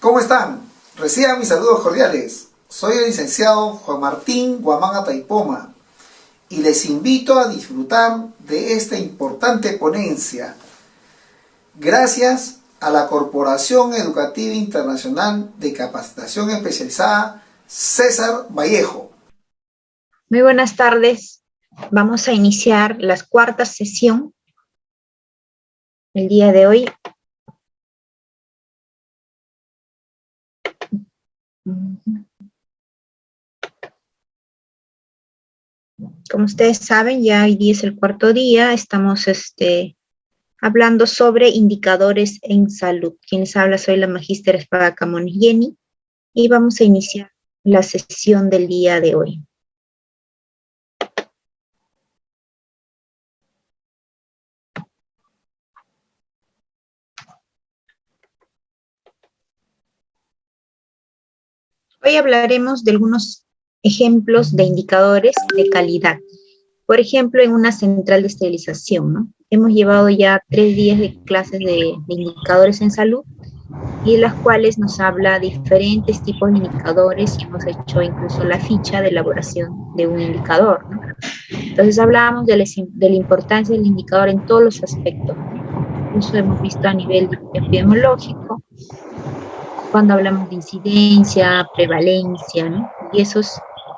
¿Cómo están? Reciban mis saludos cordiales. Soy el licenciado Juan Martín Guamán Ataipoma y les invito a disfrutar de esta importante ponencia gracias a la Corporación Educativa Internacional de Capacitación Especializada César Vallejo. Muy buenas tardes. Vamos a iniciar la cuarta sesión el día de hoy. Como ustedes saben, ya hoy día es el cuarto día. Estamos hablando sobre indicadores en salud. Quien les habla, soy la magíster Espada Camones Jenny y vamos a iniciar la sesión del día de hoy. Hoy hablaremos de algunos ejemplos de indicadores de calidad. Por ejemplo, en una central de esterilización, ¿no? Hemos llevado ya 3 días de clases de indicadores en salud y de las cuales nos habla diferentes tipos de indicadores y hemos hecho incluso la ficha de elaboración de un indicador, ¿no? Entonces hablábamos de la importancia del indicador en todos los aspectos, ¿no? Incluso hemos visto a nivel epidemiológico, cuando hablamos de incidencia, prevalencia, ¿no? Y esos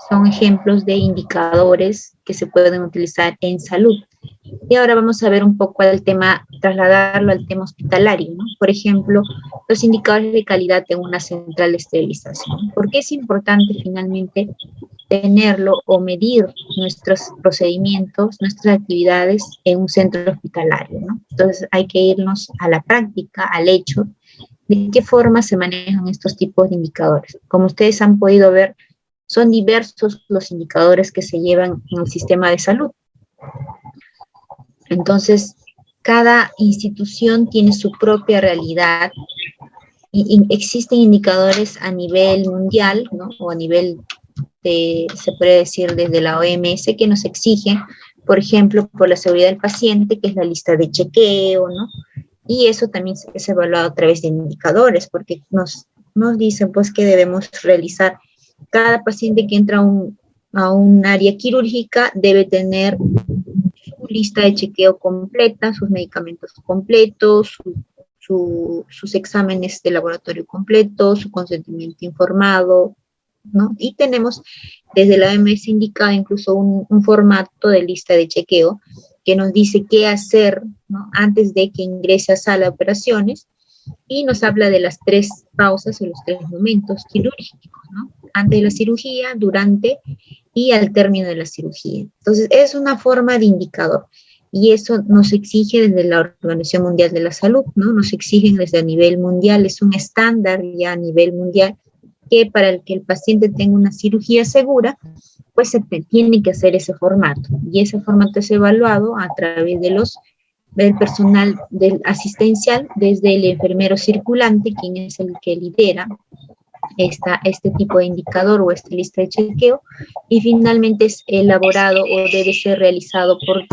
son ejemplos de indicadores que se pueden utilizar en salud. Y ahora vamos a ver un poco el tema, trasladarlo al tema hospitalario, ¿no? Por ejemplo, los indicadores de calidad en una central de esterilización. ¿Por qué es importante finalmente tenerlo o medir nuestros procedimientos, nuestras actividades en un centro hospitalario, ¿no? Entonces hay que irnos a la práctica, al hecho, de qué forma se manejan estos tipos de indicadores. Como ustedes han podido ver, son diversos los indicadores que se llevan en el sistema de salud. Entonces, cada institución tiene su propia realidad y existen indicadores a nivel mundial, ¿no? O a nivel se puede decir desde la OMS, que nos exigen, por ejemplo, por la seguridad del paciente, que es la lista de chequeo, ¿no? Y eso también es evaluado a través de indicadores, porque nos dicen pues que debemos realizar, cada paciente que entra a un área quirúrgica debe tener su lista de chequeo completa, sus medicamentos completos, sus exámenes de laboratorio completos, su consentimiento informado, ¿no? Y tenemos desde la OMS indicada incluso un formato de lista de chequeo que nos dice qué hacer, ¿no? Antes de que ingrese a sala de operaciones, y nos habla de las 3 pausas o los 3 momentos quirúrgicos, ¿no? Antes de la cirugía, durante y al término de la cirugía. Entonces, es una forma de indicador. Y eso nos exige desde la Organización Mundial de la Salud, ¿no? Nos exigen desde a nivel mundial, es un estándar ya a nivel mundial, que para el que el paciente tenga una cirugía segura, pues se tiene que hacer ese formato. Y ese formato es evaluado a través del personal del asistencial, desde el enfermero circulante, quien es el que lidera este tipo de indicador o esta lista de chequeo, y finalmente es elaborado o debe ser realizado por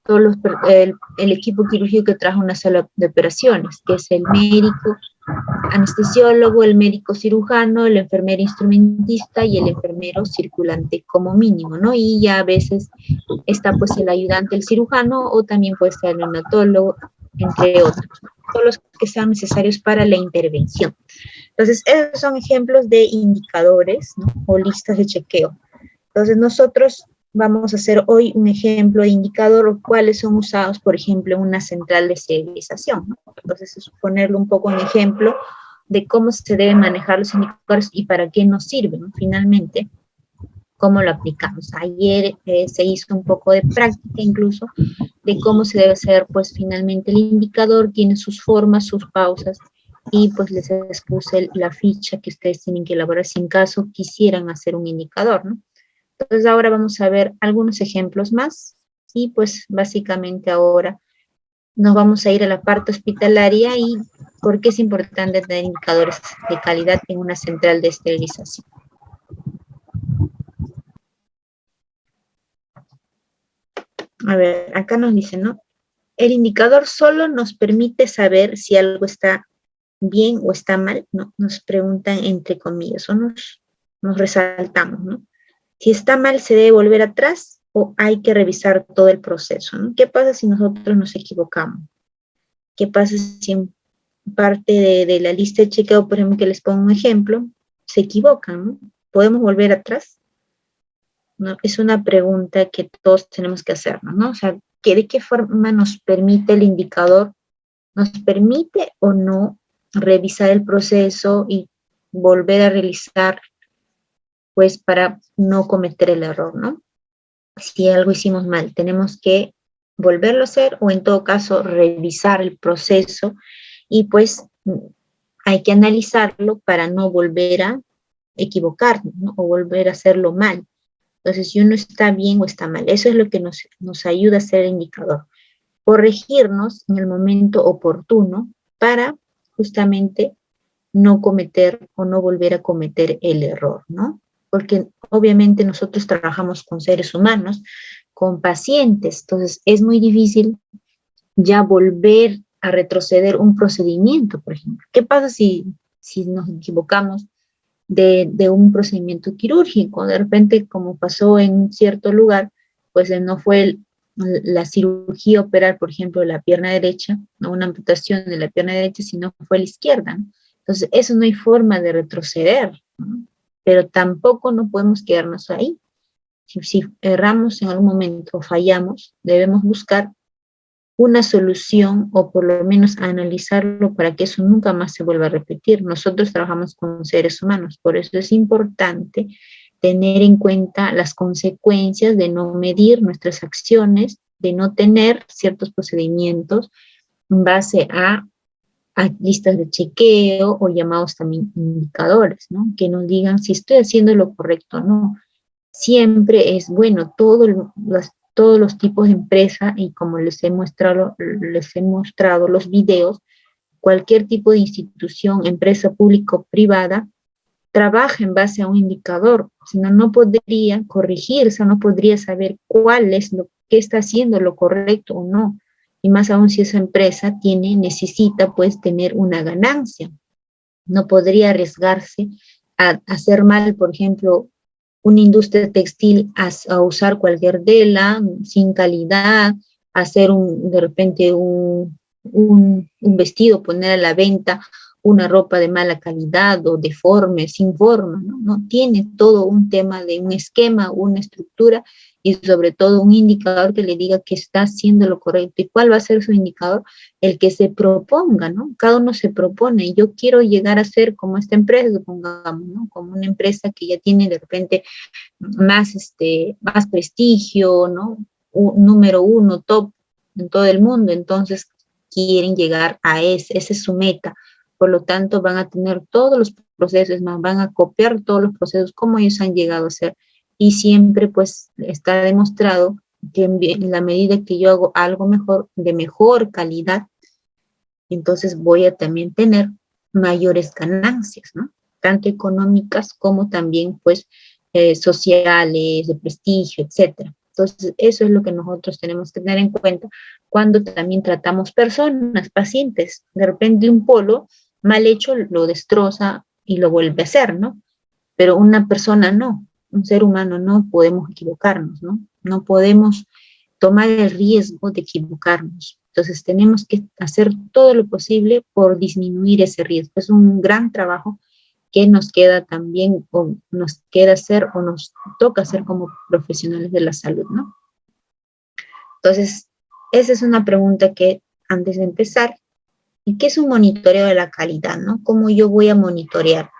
el equipo quirúrgico que trabaja en una sala de operaciones, que es el médico anestesiólogo, el médico cirujano, el enfermero instrumentista y el enfermero circulante como mínimo, ¿no? Y ya a veces está pues el ayudante, el cirujano, o también puede ser el neonatólogo, entre otros, todos los que sean necesarios para la intervención. Entonces, esos son ejemplos de indicadores, ¿no? O listas de chequeo. Entonces, nosotros vamos a hacer hoy un ejemplo de indicador, los cuales son usados, por ejemplo, en una central de esterilización, ¿no? Entonces, es ponerlo un poco en ejemplo de cómo se deben manejar los indicadores y para qué nos sirven, ¿no? Finalmente, cómo lo aplicamos. Ayer se hizo un poco de práctica incluso de cómo se debe hacer, pues, finalmente el indicador, tiene sus formas, sus pausas, y pues les expuse la ficha que ustedes tienen que elaborar si en caso quisieran hacer un indicador, ¿no? Entonces ahora vamos a ver algunos ejemplos más y pues básicamente ahora nos vamos a ir a la parte hospitalaria y por qué es importante tener indicadores de calidad en una central de esterilización. A ver, acá nos dice, ¿no? El indicador solo nos permite saber si algo está bien o está mal, ¿no? Nos preguntan entre comillas o nos resaltamos, ¿no? Si está mal, ¿se debe volver atrás o hay que revisar todo el proceso, ¿no? ¿Qué pasa si nosotros nos equivocamos? ¿Qué pasa si en parte de la lista de chequeo, por ejemplo, que les pongo un ejemplo, se equivocan, ¿no? ¿Podemos volver atrás? ¿No? Es una pregunta que todos tenemos que hacernos, ¿no? O sea, ¿de qué forma nos permite el indicador? ¿Nos permite o no revisar el proceso y volver a realizar, pues, para no cometer el error, ¿no? Si algo hicimos mal, tenemos que volverlo a hacer o en todo caso revisar el proceso y pues hay que analizarlo para no volver a equivocarnos, ¿no? O volver a hacerlo mal. Entonces, si uno está bien o está mal, eso es lo que nos ayuda a ser el indicador. Corregirnos en el momento oportuno para justamente no cometer o no volver a cometer el error, ¿no? Porque obviamente nosotros trabajamos con seres humanos, con pacientes, entonces es muy difícil ya volver a retroceder un procedimiento, por ejemplo. ¿Qué pasa si nos equivocamos de un procedimiento quirúrgico? De repente, como pasó en cierto lugar, pues no fue la cirugía operar, por ejemplo, la pierna derecha, no una amputación de la pierna derecha, sino fue la izquierda, ¿no? Entonces, eso no hay forma de retroceder, ¿no? Pero tampoco no podemos quedarnos ahí. Si erramos en algún momento o fallamos, debemos buscar una solución o por lo menos analizarlo para que eso nunca más se vuelva a repetir. Nosotros trabajamos con seres humanos, por eso es importante tener en cuenta las consecuencias de no medir nuestras acciones, de no tener ciertos procedimientos en base a listas de chequeo o llamados también indicadores, ¿no? Que nos digan si estoy haciendo lo correcto o no. Siempre es bueno, todos los tipos de empresa, y como les he mostrado los videos, cualquier tipo de institución, empresa pública o privada, trabaja en base a un indicador, si no, no podría corregirse, no podría saber cuál es lo que está haciendo lo correcto o no. Y más aún si esa empresa necesita pues tener una ganancia. No podría arriesgarse a hacer mal, por ejemplo, una industria textil a usar cualquier tela sin calidad, hacer de repente un vestido, poner a la venta una ropa de mala calidad o deforme, sin forma, ¿no? No tiene todo un tema de un esquema, una estructura y sobre todo un indicador que le diga que está haciendo lo correcto. ¿Y cuál va a ser su indicador? El que se proponga, ¿no? Cada uno se propone, yo quiero llegar a ser como esta empresa, supongamos, ¿no? Como una empresa que ya tiene de repente más prestigio, ¿no? Número uno, top en todo el mundo, entonces quieren llegar a esa es su meta. Por lo tanto, van a tener todos los procesos, más van a copiar todos los procesos como ellos han llegado a ser. Y siempre, pues, está demostrado que en la medida que yo hago algo mejor, de mejor calidad, entonces voy a también tener mayores ganancias, ¿no? Tanto económicas como también, pues, sociales, de prestigio, etcétera. Entonces, eso es lo que nosotros tenemos que tener en cuenta cuando también tratamos personas, pacientes. De repente un polo mal hecho lo destroza y lo vuelve a hacer, ¿no? Pero una persona no, un ser humano no podemos equivocarnos, ¿no? No podemos tomar el riesgo de equivocarnos. Entonces tenemos que hacer todo lo posible por disminuir ese riesgo. Es un gran trabajo que nos queda también, o nos queda hacer, o nos toca hacer como profesionales de la salud, ¿no? Entonces, esa es una pregunta que antes de empezar, ¿y qué es un monitoreo de la calidad, no? ¿Cómo yo voy a monitorear?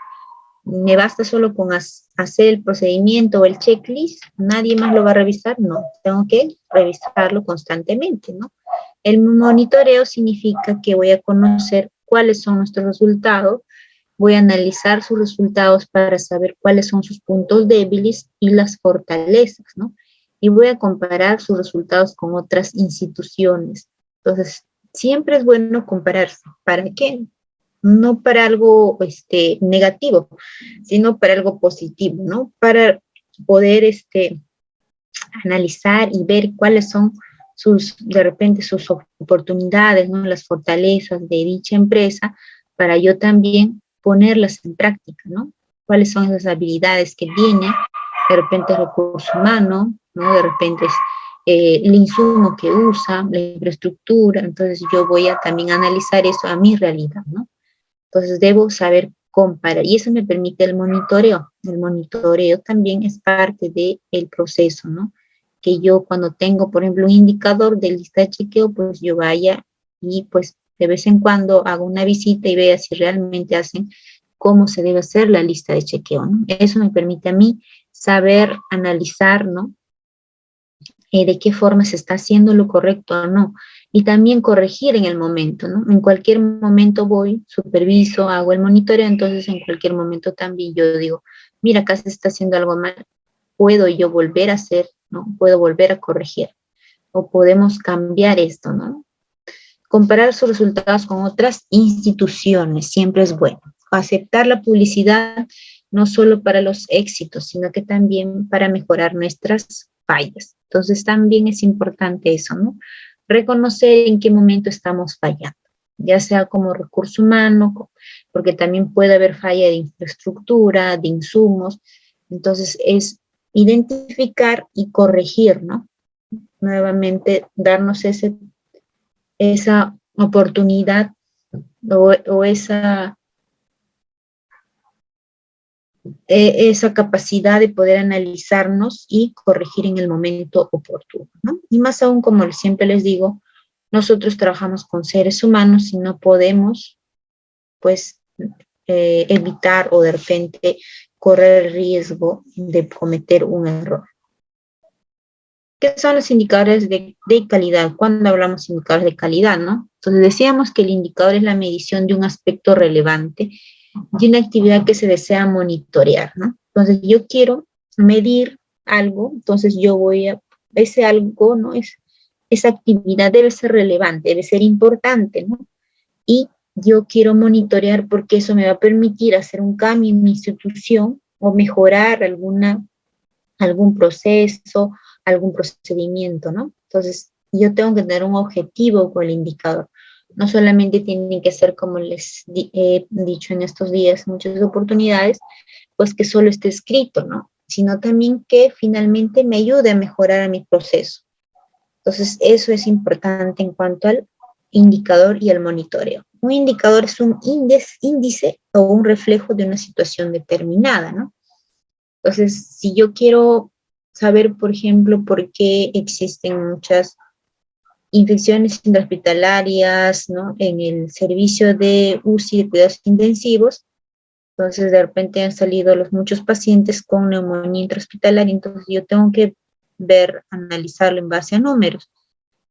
¿Me basta solo con hacer el procedimiento o el checklist? ¿Nadie más lo va a revisar? No, tengo que revisarlo constantemente, ¿no? El monitoreo significa que voy a conocer cuáles son nuestros resultados, voy a analizar sus resultados para saber cuáles son sus puntos débiles y las fortalezas, ¿no? Y voy a comparar sus resultados con otras instituciones. Entonces, siempre es bueno compararse. ¿Para qué? No para algo negativo, sino para algo positivo, ¿no? Para poder analizar y ver cuáles son de repente sus oportunidades, ¿no? Las fortalezas de dicha empresa para yo también ponerlas en práctica, ¿no? ¿Cuáles son esas habilidades que tiene? De repente recurso humano, ¿no? De repente es el insumo que usa, la infraestructura. Entonces yo voy a también analizar eso a mi realidad, ¿no? Entonces debo saber comparar y eso me permite el monitoreo. El monitoreo también es parte del proceso, ¿no? Que yo cuando tengo, por ejemplo, un indicador de lista de chequeo, pues yo vaya y pues de vez en cuando hago una visita y vea si realmente hacen cómo se debe hacer la lista de chequeo, ¿no? Eso me permite a mí saber analizar, ¿no? De qué forma se está haciendo lo correcto o no. Y también corregir en el momento, ¿no? En cualquier momento voy, superviso, hago el monitoreo, entonces en cualquier momento también yo digo, mira, acá se está haciendo algo mal, puedo yo volver a hacer, ¿no? Puedo volver a corregir o podemos cambiar esto, ¿no? Comparar sus resultados con otras instituciones siempre es bueno. Aceptar la publicidad no solo para los éxitos, sino que también para mejorar nuestras fallas. Entonces también es importante eso, ¿no? Reconocer en qué momento estamos fallando, ya sea como recurso humano, porque también puede haber falla de infraestructura, de insumos. Entonces es identificar y corregir, ¿no? Nuevamente darnos esa oportunidad o esa capacidad de poder analizarnos y corregir en el momento oportuno, ¿no? Y más aún, como siempre les digo, nosotros trabajamos con seres humanos y no podemos, pues, evitar o de repente correr el riesgo de cometer un error. ¿Qué son los indicadores de calidad? Cuando hablamos de indicadores de calidad, ¿no? Entonces decíamos que el indicador es la medición de un aspecto relevante de una actividad que se desea monitorear, ¿no? Entonces yo quiero medir algo, entonces yo voy a, ese algo, ¿no? Esa actividad debe ser relevante, debe ser importante, ¿no? Y yo quiero monitorear porque eso me va a permitir hacer un cambio en mi institución o mejorar algún proceso, algún procedimiento, ¿no? Entonces, yo tengo que tener un objetivo con el indicador. No solamente tiene que ser, como les he dicho en estos días, muchas oportunidades, pues que solo esté escrito, ¿no? Sino también que finalmente me ayude a mejorar a mi proceso. Entonces, eso es importante en cuanto al indicador y al monitoreo. Un indicador es un índice o un reflejo de una situación determinada, ¿no? Entonces, si yo quiero saber, por ejemplo, por qué existen muchas infecciones intrahospitalarias, ¿no? En el servicio de UCI de cuidados intensivos, entonces de repente han salido muchos pacientes con neumonía intrahospitalaria, entonces yo tengo que ver, analizarlo en base a números.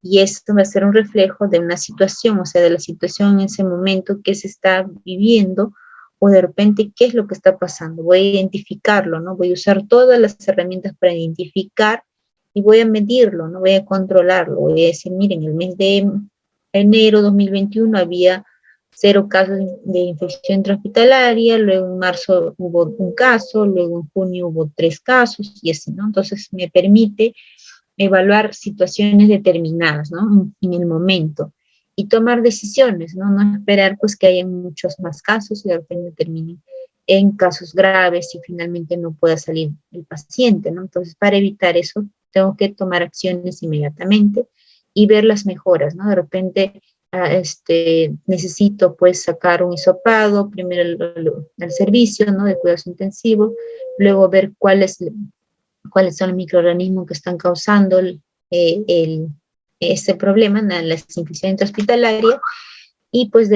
Y esto va a ser un reflejo de una situación, o sea, de la situación en ese momento que se está viviendo, o de repente qué es lo que está pasando. Voy a identificarlo, ¿no? Voy a usar todas las herramientas para identificar y voy a medirlo, ¿no? Voy a controlarlo. Voy a decir, miren, el mes de enero 2021 había 0 casos de infección intrahospitalaria, luego en marzo hubo 1 caso, luego en junio hubo 3 casos, y así, ¿no? Entonces me permite evaluar situaciones determinadas, ¿no? En el momento y tomar decisiones, ¿no? No esperar pues que haya muchos más casos y de repente terminen en casos graves y finalmente no pueda salir el paciente, ¿no? Entonces, para evitar eso, tengo que tomar acciones inmediatamente y ver las mejoras, ¿no? De repente, necesito pues sacar un hisopado, primero el servicio, ¿no? De cuidados intensivos, luego ver cuáles son los microorganismos que están causando este problema, la infección intrahospitalaria, y pues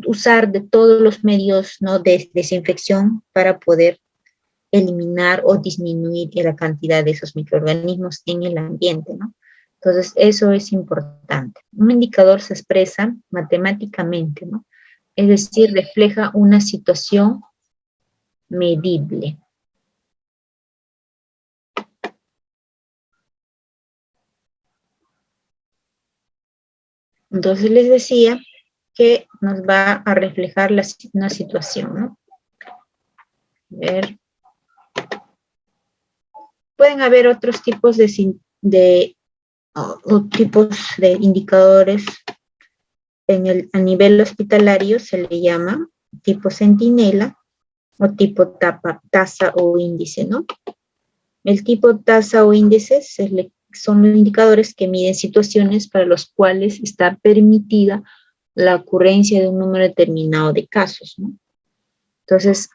usar de todos los medios, ¿no? de desinfección para poder eliminar o disminuir la cantidad de esos microorganismos en el ambiente, ¿no? Entonces, eso es importante. Un indicador se expresa matemáticamente, ¿no? Es decir, refleja una situación medible. Entonces les decía que nos va a reflejar una situación, ¿no? A ver. Pueden haber otros tipos de tipos de indicadores a nivel hospitalario se le llama tipo centinela o tipo tasa o índice, ¿no? El tipo tasa o índice son los indicadores que miden situaciones para los cuales está permitida la ocurrencia de un número determinado de casos, ¿no? Entonces,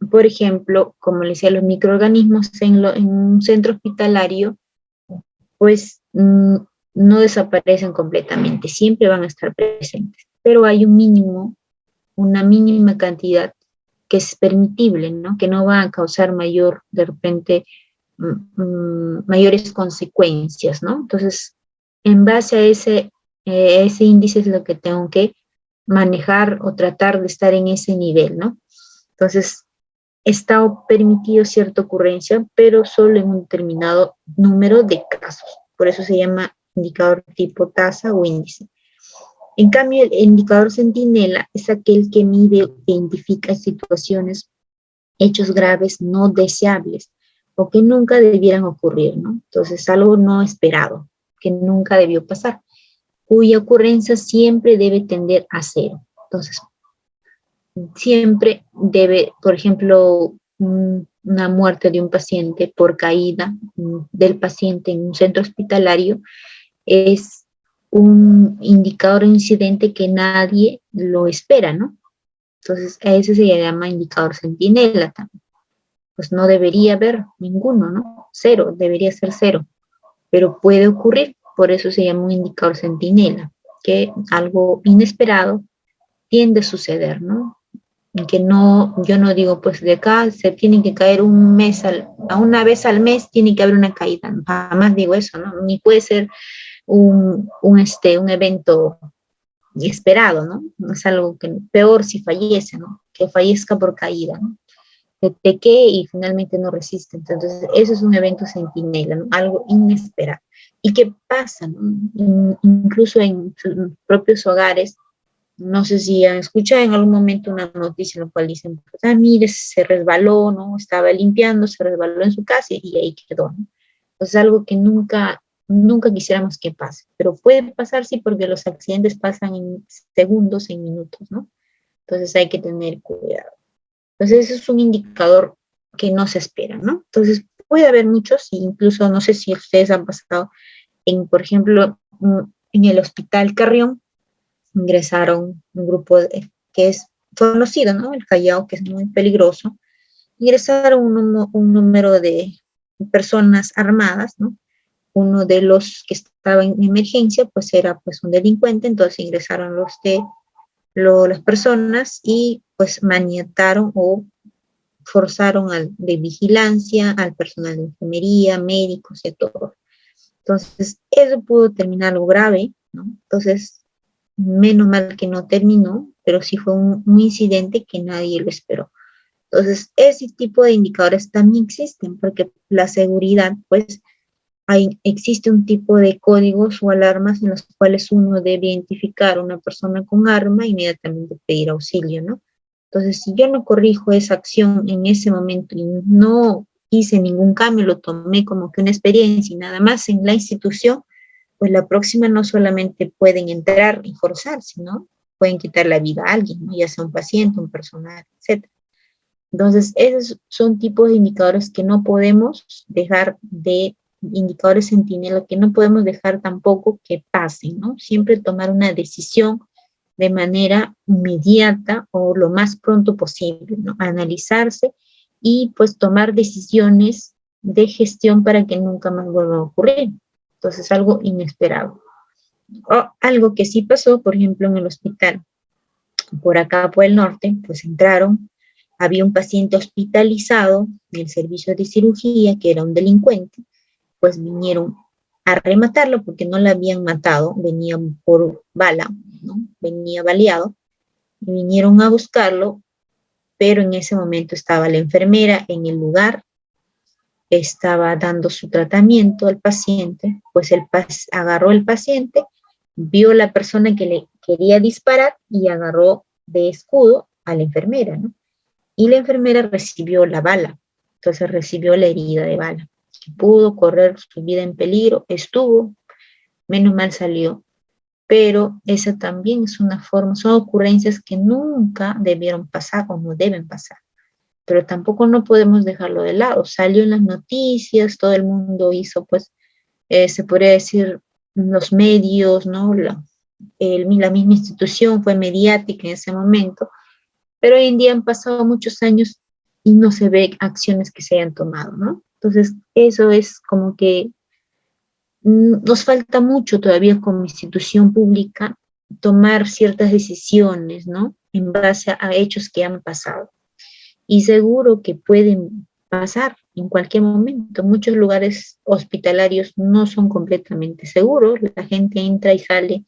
por ejemplo, como les decía, los microorganismos en un centro hospitalario, pues no desaparecen completamente, siempre van a estar presentes, pero hay una mínima cantidad que es permitible, ¿no? Que no va a causar de repente, mayores consecuencias, ¿no? Entonces, en base a ese índice es lo que tengo que manejar o tratar de estar en ese nivel, ¿no? Entonces, está permitido cierta ocurrencia, pero solo en un determinado número de casos. Por eso se llama indicador tipo tasa o índice. En cambio, el indicador centinela es aquel que mide e identifica situaciones, hechos graves no deseables o que nunca debieran ocurrir, ¿no? Entonces, algo no esperado, que nunca debió pasar, cuya ocurrencia siempre debe tender a cero. Entonces, siempre debe, por ejemplo, una muerte de un paciente por caída del paciente en un centro hospitalario es un indicador, un incidente que nadie lo espera, ¿no? Entonces, a ese se llama indicador centinela también. Pues no debería haber ninguno, ¿no? Cero, debería ser cero, pero puede ocurrir, por eso se llama un indicador centinela, que algo inesperado tiende a suceder, ¿no? Que no, yo no digo, pues de acá se tiene que caer a una vez al mes tiene que haber una caída, jamás digo eso, ¿no? Ni puede ser un evento esperado, ¿no? Es algo que peor si fallece, ¿no? Que fallezca por caída, ¿no? Que te quede y finalmente no resiste. Entonces, eso es un evento centinela, ¿no? Algo inesperado. ¿Y qué pasa, ¿no? Incluso en sus propios hogares, no sé si han escuchado en algún momento una noticia en la cual dicen, pues, mire, se resbaló, ¿no? Estaba limpiando, se resbaló en su casa y ahí quedó, ¿no? Entonces, algo que nunca quisiéramos que pase, pero puede pasar, sí, porque los accidentes pasan en segundos, en minutos, ¿no? Entonces hay que tener cuidado. Entonces, ese es un indicador que no se espera, ¿no? Entonces, puede haber muchos, incluso no sé si ustedes han pasado por ejemplo, en el Hospital Carrión, ingresaron un grupo que es conocido, ¿no? El Callao, que es muy peligroso. Ingresaron un número de personas armadas, ¿no? Uno de los que estaba en emergencia, pues era pues un delincuente, entonces ingresaron las personas y pues maniataron o forzaron de vigilancia, al personal de enfermería, médicos y a todos. Entonces, eso pudo terminar algo grave, ¿no? Entonces, menos mal que no terminó, pero sí fue un incidente que nadie lo esperó. Entonces, ese tipo de indicadores también existen, porque la seguridad, pues, existe un tipo de códigos o alarmas en los cuales uno debe identificar a una persona con arma e inmediatamente pedir auxilio, ¿no? Entonces, si yo no corrijo esa acción en ese momento y no hice ningún cambio, lo tomé como que una experiencia y nada más en la institución, pues la próxima no solamente pueden entrar y forzar, sino pueden quitar la vida a alguien, ¿no? Ya sea un paciente, un personal, etc. Entonces, esos son tipos de indicadores que no podemos dejar indicadores centinela, que no podemos dejar tampoco que pasen, ¿no? Siempre tomar una decisión de manera inmediata o lo más pronto posible, ¿no? Analizarse y pues tomar decisiones de gestión para que nunca más vuelva a ocurrir. Entonces, algo inesperado. O algo que sí pasó, por ejemplo, en el hospital, por acá por el norte, pues entraron, había un paciente hospitalizado en el servicio de cirugía que era un delincuente, pues vinieron a rematarlo porque no lo habían matado, venía por bala, ¿no? Venía baleado, y vinieron a buscarlo, pero en ese momento estaba la enfermera en el lugar, estaba dando su tratamiento al paciente, pues agarró el paciente, vio la persona que le quería disparar y agarró de escudo a la enfermera, ¿no? Y la enfermera recibió la bala, entonces recibió la herida de bala. Pudo correr su vida en peligro, menos mal salió, pero esa también es una forma, son ocurrencias que nunca debieron pasar o no deben pasar, pero tampoco no podemos dejarlo de lado. Salió en las noticias, todo el mundo hizo, pues, se podría decir, los medios, ¿no? La misma institución fue mediática en ese momento, pero hoy en día han pasado muchos años y no se ve acciones que se hayan tomado, ¿no? Entonces, eso es como que nos falta mucho todavía como institución pública tomar ciertas decisiones, ¿no? En base a hechos que han pasado. Y seguro que pueden pasar en cualquier momento. Muchos lugares hospitalarios no son completamente seguros. La gente entra y sale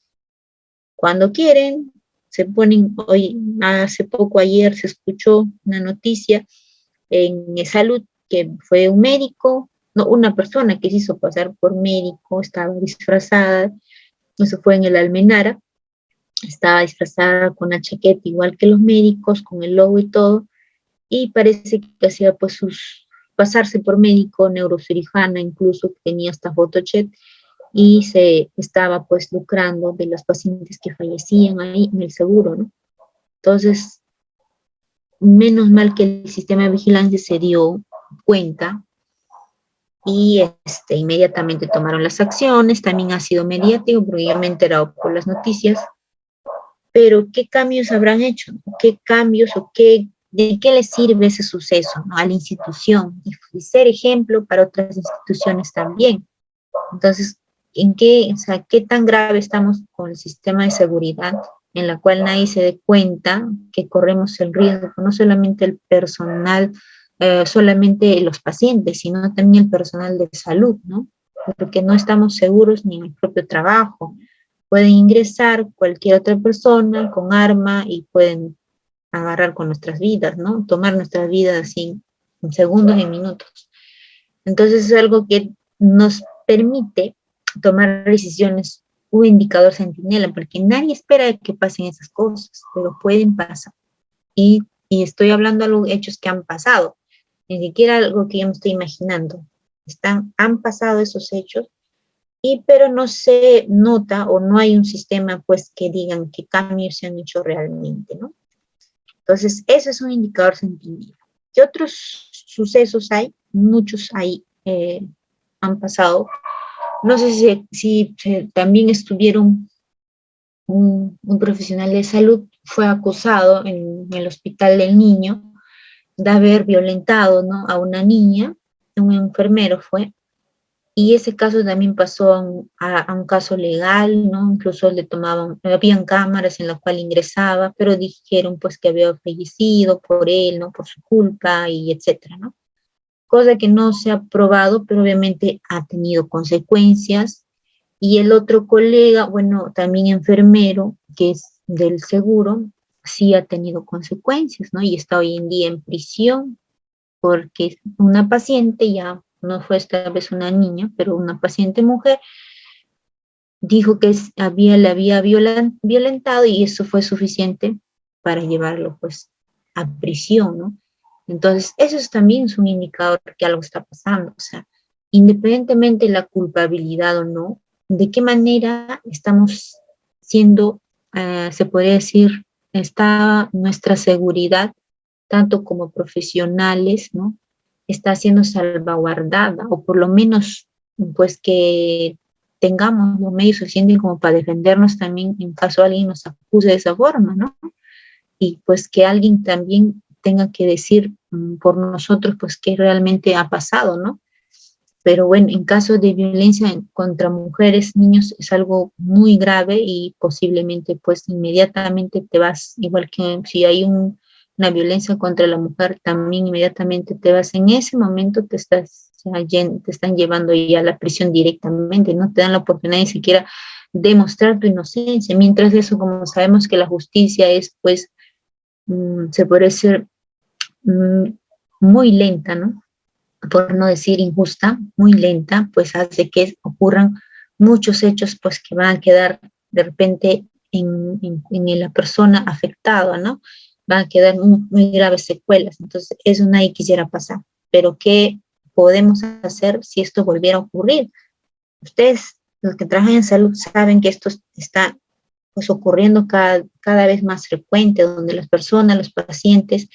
cuando quieren. Se ponen, hoy, hace poco, ayer se escuchó una noticia en salud que fue un médico, no, una persona que se hizo pasar por médico, estaba disfrazada, eso fue en el Almenara, estaba disfrazada con la chaqueta igual que los médicos, con el logo y todo, y parece que hacía pues pasarse por médico, neurocirujana, incluso tenía hasta photochat, y se estaba pues lucrando de los pacientes que fallecían ahí en el seguro, ¿no? Entonces, menos mal que el sistema de vigilancia se dio cuenta y inmediatamente tomaron las acciones. También ha sido mediático porque ya me he enterado por las noticias, pero ¿qué cambios habrán hecho? ¿Qué cambios o de qué les sirve ese suceso, ¿no? A la institución y ser ejemplo para otras instituciones también? Entonces, o sea, qué tan grave estamos con el sistema de seguridad en la cual nadie se dé cuenta que corremos el riesgo, no solamente el personal, solamente los pacientes, sino también el personal de salud, ¿no? Porque no estamos seguros ni en el propio trabajo. Pueden ingresar cualquier otra persona con arma y pueden agarrar con nuestras vidas, ¿no? Tomar nuestras vidas así en segundos y minutos. Entonces es algo que nos permite tomar decisiones, un indicador centinela, porque nadie espera que pasen esas cosas, pero pueden pasar. Y estoy hablando de hechos que han pasado, ni siquiera algo que yo me estoy imaginando. Han pasado esos hechos, pero no se nota o no hay un sistema pues que digan qué cambios se han hecho realmente, ¿no? Entonces, ese es un indicador centinela. ¿Qué otros sucesos hay? Muchos hay, han pasado. No sé si también estuvieron un profesional de salud fue acusado en el hospital del niño de haber violentado, ¿no? A una niña, un enfermero fue, y ese caso también pasó a un caso legal, ¿no? Incluso le tomaban, habían cámaras en las cuales ingresaba, pero dijeron pues que había fallecido por él, ¿no? Por su culpa y etcétera, ¿no? Cosa que no se ha probado, pero obviamente ha tenido consecuencias. Y el otro colega, bueno, también enfermero, que es del seguro, sí ha tenido consecuencias, ¿no? Y está hoy en día en prisión porque una paciente, ya no fue esta vez una niña, pero una paciente mujer, dijo que le había violentado y eso fue suficiente para llevarlo pues a prisión, ¿no? Entonces, eso también es un indicador que algo está pasando, o sea, independientemente de la culpabilidad o no, de qué manera estamos siendo, se podría decir, está nuestra seguridad, tanto como profesionales, ¿no? Está siendo salvaguardada, o por lo menos, pues que tengamos los medios suficientes como para defendernos también en caso alguien nos acuse de esa forma, ¿no? Y pues que alguien también tenga que decir por nosotros, pues qué realmente ha pasado, ¿no? Pero bueno, en caso de violencia contra mujeres, niños, es algo muy grave y posiblemente pues inmediatamente te vas, igual que si hay una violencia contra la mujer, también inmediatamente te vas, en ese momento te están llevando ya a la prisión directamente, no te dan la oportunidad ni siquiera de mostrar tu inocencia. Mientras eso, como sabemos que la justicia es pues, se puede decir muy lenta, ¿no? Por no decir injusta, muy lenta, pues hace que ocurran muchos hechos pues que van a quedar de repente en la persona afectada, ¿no? Van a quedar muy graves secuelas, entonces eso nadie quisiera pasar. Pero ¿qué podemos hacer si esto volviera a ocurrir? Ustedes, los que trabajan en salud, saben que esto está pues ocurriendo cada vez más frecuente, donde las personas, los pacientes,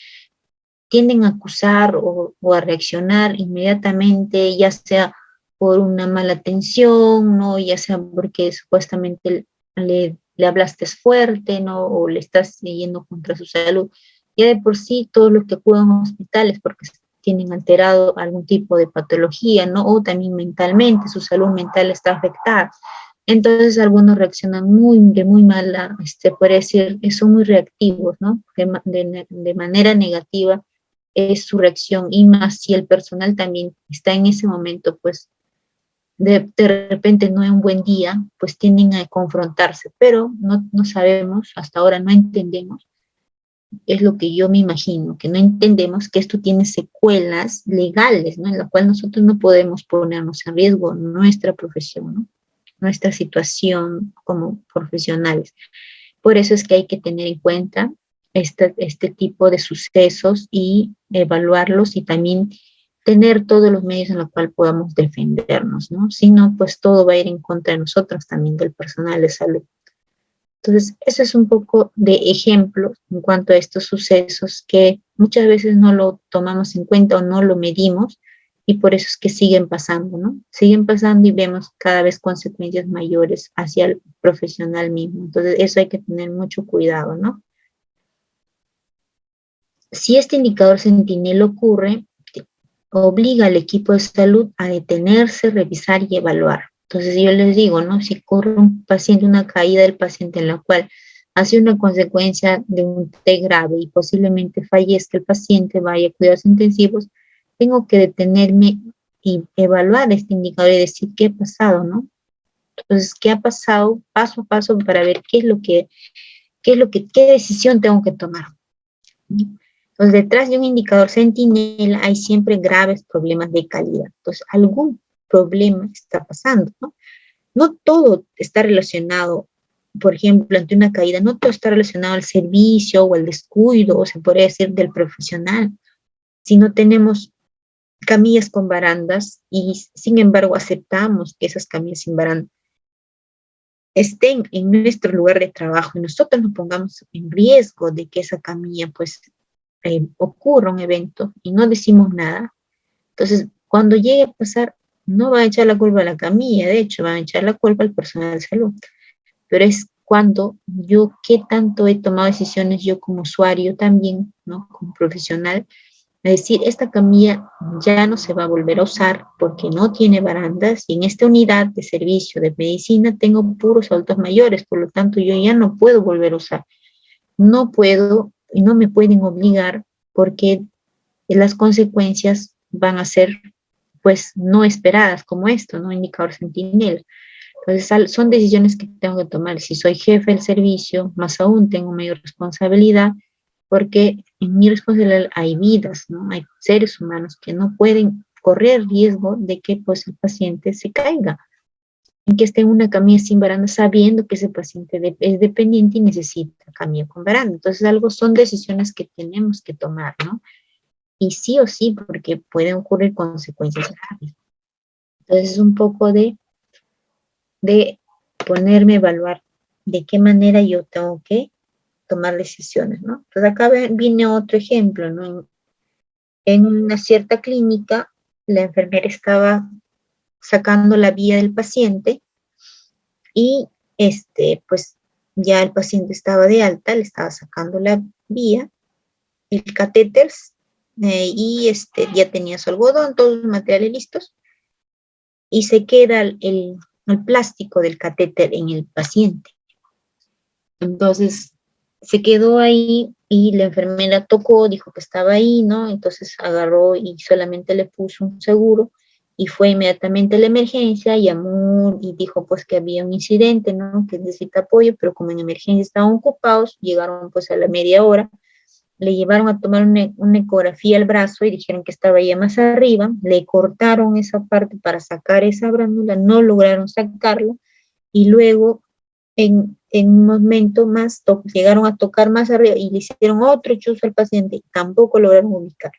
tienden a acusar o a reaccionar inmediatamente, ya sea por una mala atención, ¿no? Ya sea porque supuestamente le hablaste fuerte, ¿no? O le estás yendo contra su salud. Ya de por sí, todos los que acuden a hospitales porque tienen alterado algún tipo de patología, ¿no? O también mentalmente, su salud mental está afectada. Entonces algunos reaccionan de muy mala, por decir, son muy reactivos, ¿no? De manera negativa es su reacción, y más si el personal también está en ese momento, pues de repente no es un buen día, pues tienden a confrontarse, pero no sabemos, hasta ahora no entendemos, es lo que yo me imagino, que no entendemos que esto tiene secuelas legales, ¿no? En la cual nosotros no podemos ponernos en riesgo nuestra profesión, ¿no? Nuestra situación como profesionales. Por eso es que hay que tener en cuenta este tipo de sucesos y evaluarlos, y también tener todos los medios en los cuales podamos defendernos, ¿no? Si no, pues todo va a ir en contra de nosotros, también del personal de salud. Entonces, eso es un poco de ejemplo en cuanto a estos sucesos que muchas veces no lo tomamos en cuenta o no lo medimos, y por eso es que siguen pasando, ¿no? Siguen pasando y vemos cada vez consecuencias mayores hacia el profesional mismo. Entonces, eso hay que tener mucho cuidado, ¿no? Si este indicador sentinel ocurre, obliga al equipo de salud a detenerse, revisar y evaluar. Entonces yo les digo, ¿no? Si ocurre un paciente, una caída del paciente en la cual hace una consecuencia de un T grave y posiblemente fallezca el paciente, vaya a cuidados intensivos, tengo que detenerme y evaluar este indicador y decir qué ha pasado, ¿no? Entonces, ¿qué ha pasado paso a paso para ver qué decisión tengo que tomar? Entonces, detrás de un indicador centinela hay siempre graves problemas de calidad. Entonces, algún problema está pasando, ¿no? No todo está relacionado, por ejemplo, ante una caída, no todo está relacionado al servicio o al descuido, o se podría decir del profesional. Si no tenemos camillas con barandas y sin embargo aceptamos que esas camillas sin baranda estén en nuestro lugar de trabajo y nosotros nos pongamos en riesgo de que esa camilla pues ocurra un evento y no decimos nada, entonces cuando llegue a pasar no va a echar la culpa a la camilla, de hecho va a echar la culpa al personal de salud, pero es cuando yo, qué tanto he tomado decisiones yo como usuario también, ¿no? Como profesional, es decir, esta camilla ya no se va a volver a usar porque no tiene barandas, y en esta unidad de servicio de medicina tengo puros adultos mayores, por lo tanto yo ya no puedo volver a usar. No puedo y no me pueden obligar porque las consecuencias van a ser pues no esperadas, como esto, ¿no? Indicador centinela. Entonces son decisiones que tengo que tomar. Si soy jefe del servicio, más aún tengo mayor responsabilidad, porque en mi responsabilidad hay vidas, ¿no? Hay seres humanos que no pueden correr riesgo de que pues el paciente se caiga, en que esté en una camilla sin baranda sabiendo que ese paciente es dependiente y necesita camilla con baranda. Entonces son decisiones que tenemos que tomar, ¿no? Y sí o sí, porque pueden ocurrir consecuencias graves. Entonces es un poco de ponerme a evaluar de qué manera yo tengo que tomar decisiones, ¿no? Entonces acá viene otro ejemplo, ¿no? En una cierta clínica, la enfermera estaba sacando la vía del paciente y pues ya el paciente estaba de alta, le estaba sacando la vía, el catéter, y ya tenía su algodón, todos los materiales listos, y se queda el plástico del catéter en el paciente. Entonces se quedó ahí y la enfermera tocó, dijo que estaba ahí, ¿no? Entonces agarró y solamente le puso un seguro y fue inmediatamente a la emergencia, llamó y dijo pues que había un incidente, ¿no? Que necesita apoyo, pero como en emergencia estaban ocupados, llegaron pues a la media hora, le llevaron a tomar una ecografía al brazo y dijeron que estaba ya más arriba, le cortaron esa parte para sacar esa brándula, no lograron sacarlo, y luego en un momento más llegaron a tocar más arriba y le hicieron otro chuzo al paciente y tampoco lograron ubicar.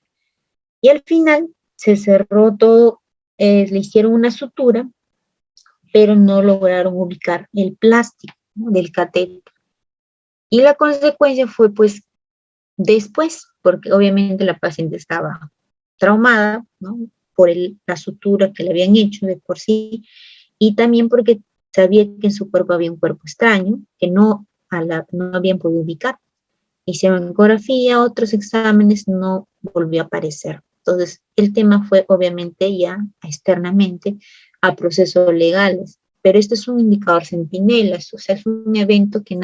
Y al final se cerró todo, le hicieron una sutura, pero no lograron ubicar el plástico, ¿no? Del catéter. Y la consecuencia fue pues después, porque obviamente la paciente estaba traumada, ¿no? Por la sutura que le habían hecho de por sí, y también porque sabía que en su cuerpo había un cuerpo extraño, que no habían podido ubicar. Hicieron ecografía, otros exámenes, no volvió a aparecer. Entonces, el tema fue obviamente ya externamente a procesos legales, pero este es un indicador centinela, o sea, es un evento que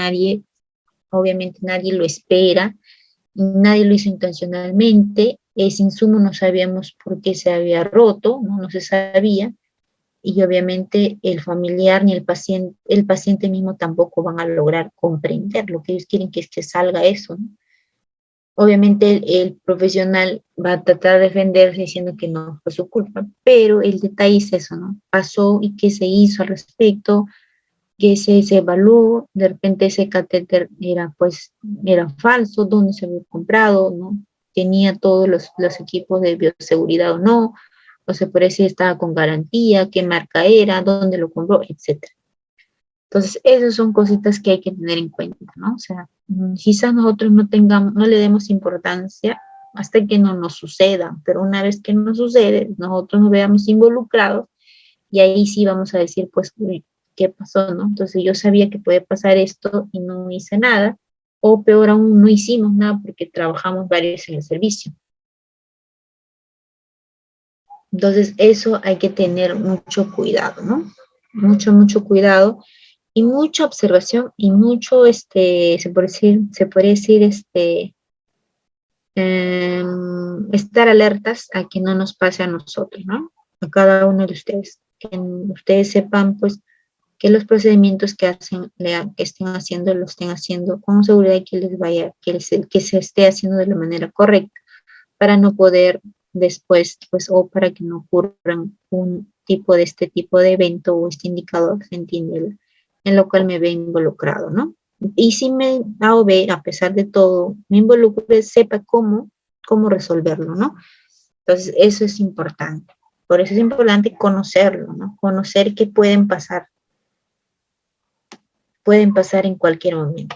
obviamente nadie lo espera, nadie lo hizo intencionalmente, ese insumo no sabíamos por qué se había roto, no se sabía, y obviamente el familiar ni el paciente mismo tampoco van a lograr comprender lo que ellos quieren que salga eso, ¿no? Obviamente el profesional va a tratar de defenderse diciendo que no fue su culpa, pero el detalle es eso, ¿no? Pasó y qué se hizo al respecto, que se evaluó, de repente ese catéter era falso, dónde se había comprado, ¿no? Tenía todos los equipos de bioseguridad o no, o se puede decir estaba con garantía, qué marca era, dónde lo compró, etcétera. Entonces, esas son cositas que hay que tener en cuenta, ¿no? O sea, quizás nosotros no le demos importancia hasta que no nos suceda, pero una vez que nos sucede, nosotros nos veamos involucrados y ahí sí vamos a decir, pues, uy, ¿qué pasó, no? Entonces, yo sabía que puede pasar esto y no hice nada, o peor aún, no hicimos nada porque trabajamos varios en el servicio. Entonces, eso hay que tener mucho cuidado, ¿no? Mucho cuidado y mucha observación y mucho, se puede decir, estar alertas a que no nos pase a nosotros, ¿no? A cada uno de ustedes. Que ustedes sepan, pues, que los procedimientos que estén haciendo, lo estén haciendo con seguridad y que se esté haciendo de la manera correcta para no poder después, pues, o para que no ocurran este tipo de evento o este indicador sentinel en lo cual me ve involucrado, ¿no? Y si me A o B, a pesar de todo, me involucre, sepa cómo resolverlo, ¿no? Entonces, eso es importante. Por eso es importante conocerlo, ¿no? Conocer que pueden pasar en cualquier momento.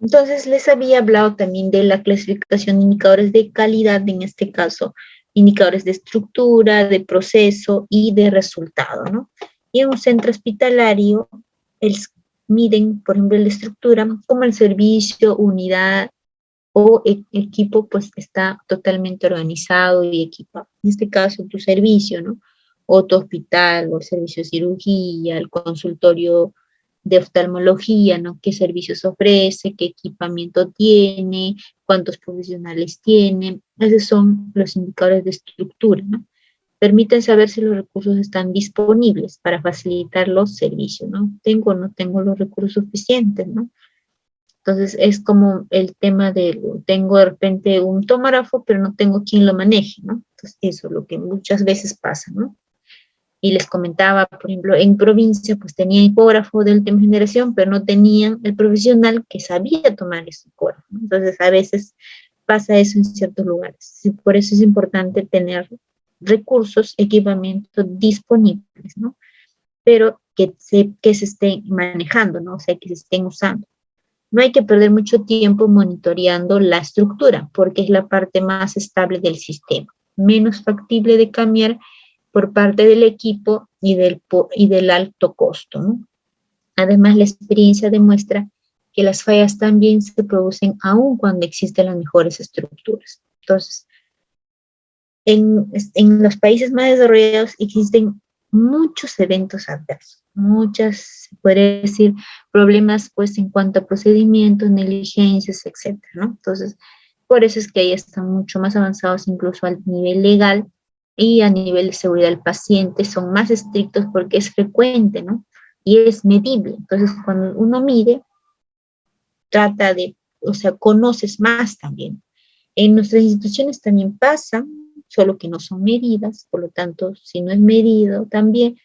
Entonces, les había hablado también de la clasificación de indicadores de calidad, en este caso, indicadores de estructura, de proceso y de resultado, ¿no? Y en un centro hospitalario, miden, por ejemplo, la estructura, como el servicio, unidad o equipo, pues está totalmente organizado y equipado. En este caso, tu servicio, ¿no? O tu hospital, o el servicio de cirugía, el consultorio de oftalmología, ¿no? ¿Qué servicios ofrece? ¿Qué equipamiento tiene? ¿Cuántos profesionales tiene? Esos son los indicadores de estructura, ¿no? Permiten saber si los recursos están disponibles para facilitar los servicios, ¿no? ¿Tengo o no tengo los recursos suficientes, ¿no? Entonces es como el tema tengo de repente un tomógrafo, pero no tengo quien lo maneje, ¿no? Entonces eso es lo que muchas veces pasa, ¿no? Y les comentaba, por ejemplo, en provincia, pues tenía hipógrafo de última generación, pero no tenían el profesional que sabía tomar ese hipógrafo, ¿no? Entonces a veces pasa eso en ciertos lugares. Por eso es importante tener recursos, equipamiento disponibles, ¿no? Pero que se estén manejando, ¿no? O sea, que se estén usando. No hay que perder mucho tiempo monitoreando la estructura, porque es la parte más estable del sistema, menos factible de cambiar por parte del equipo y del alto costo, ¿no? Además, la experiencia demuestra que las fallas también se producen aún cuando existen las mejores estructuras. Entonces, en los países más desarrollados existen muchos eventos adversos, se podría decir, problemas pues en cuanto a procedimientos, negligencias, etcétera, ¿no? Entonces, por eso es que ahí están mucho más avanzados incluso al nivel legal y a nivel de seguridad del paciente, son más estrictos porque es frecuente, ¿no? Y es medible. Entonces, cuando uno mide, o sea, conoces más también. En nuestras instituciones también pasa, solo que no son medidas, por lo tanto, si no es medido también,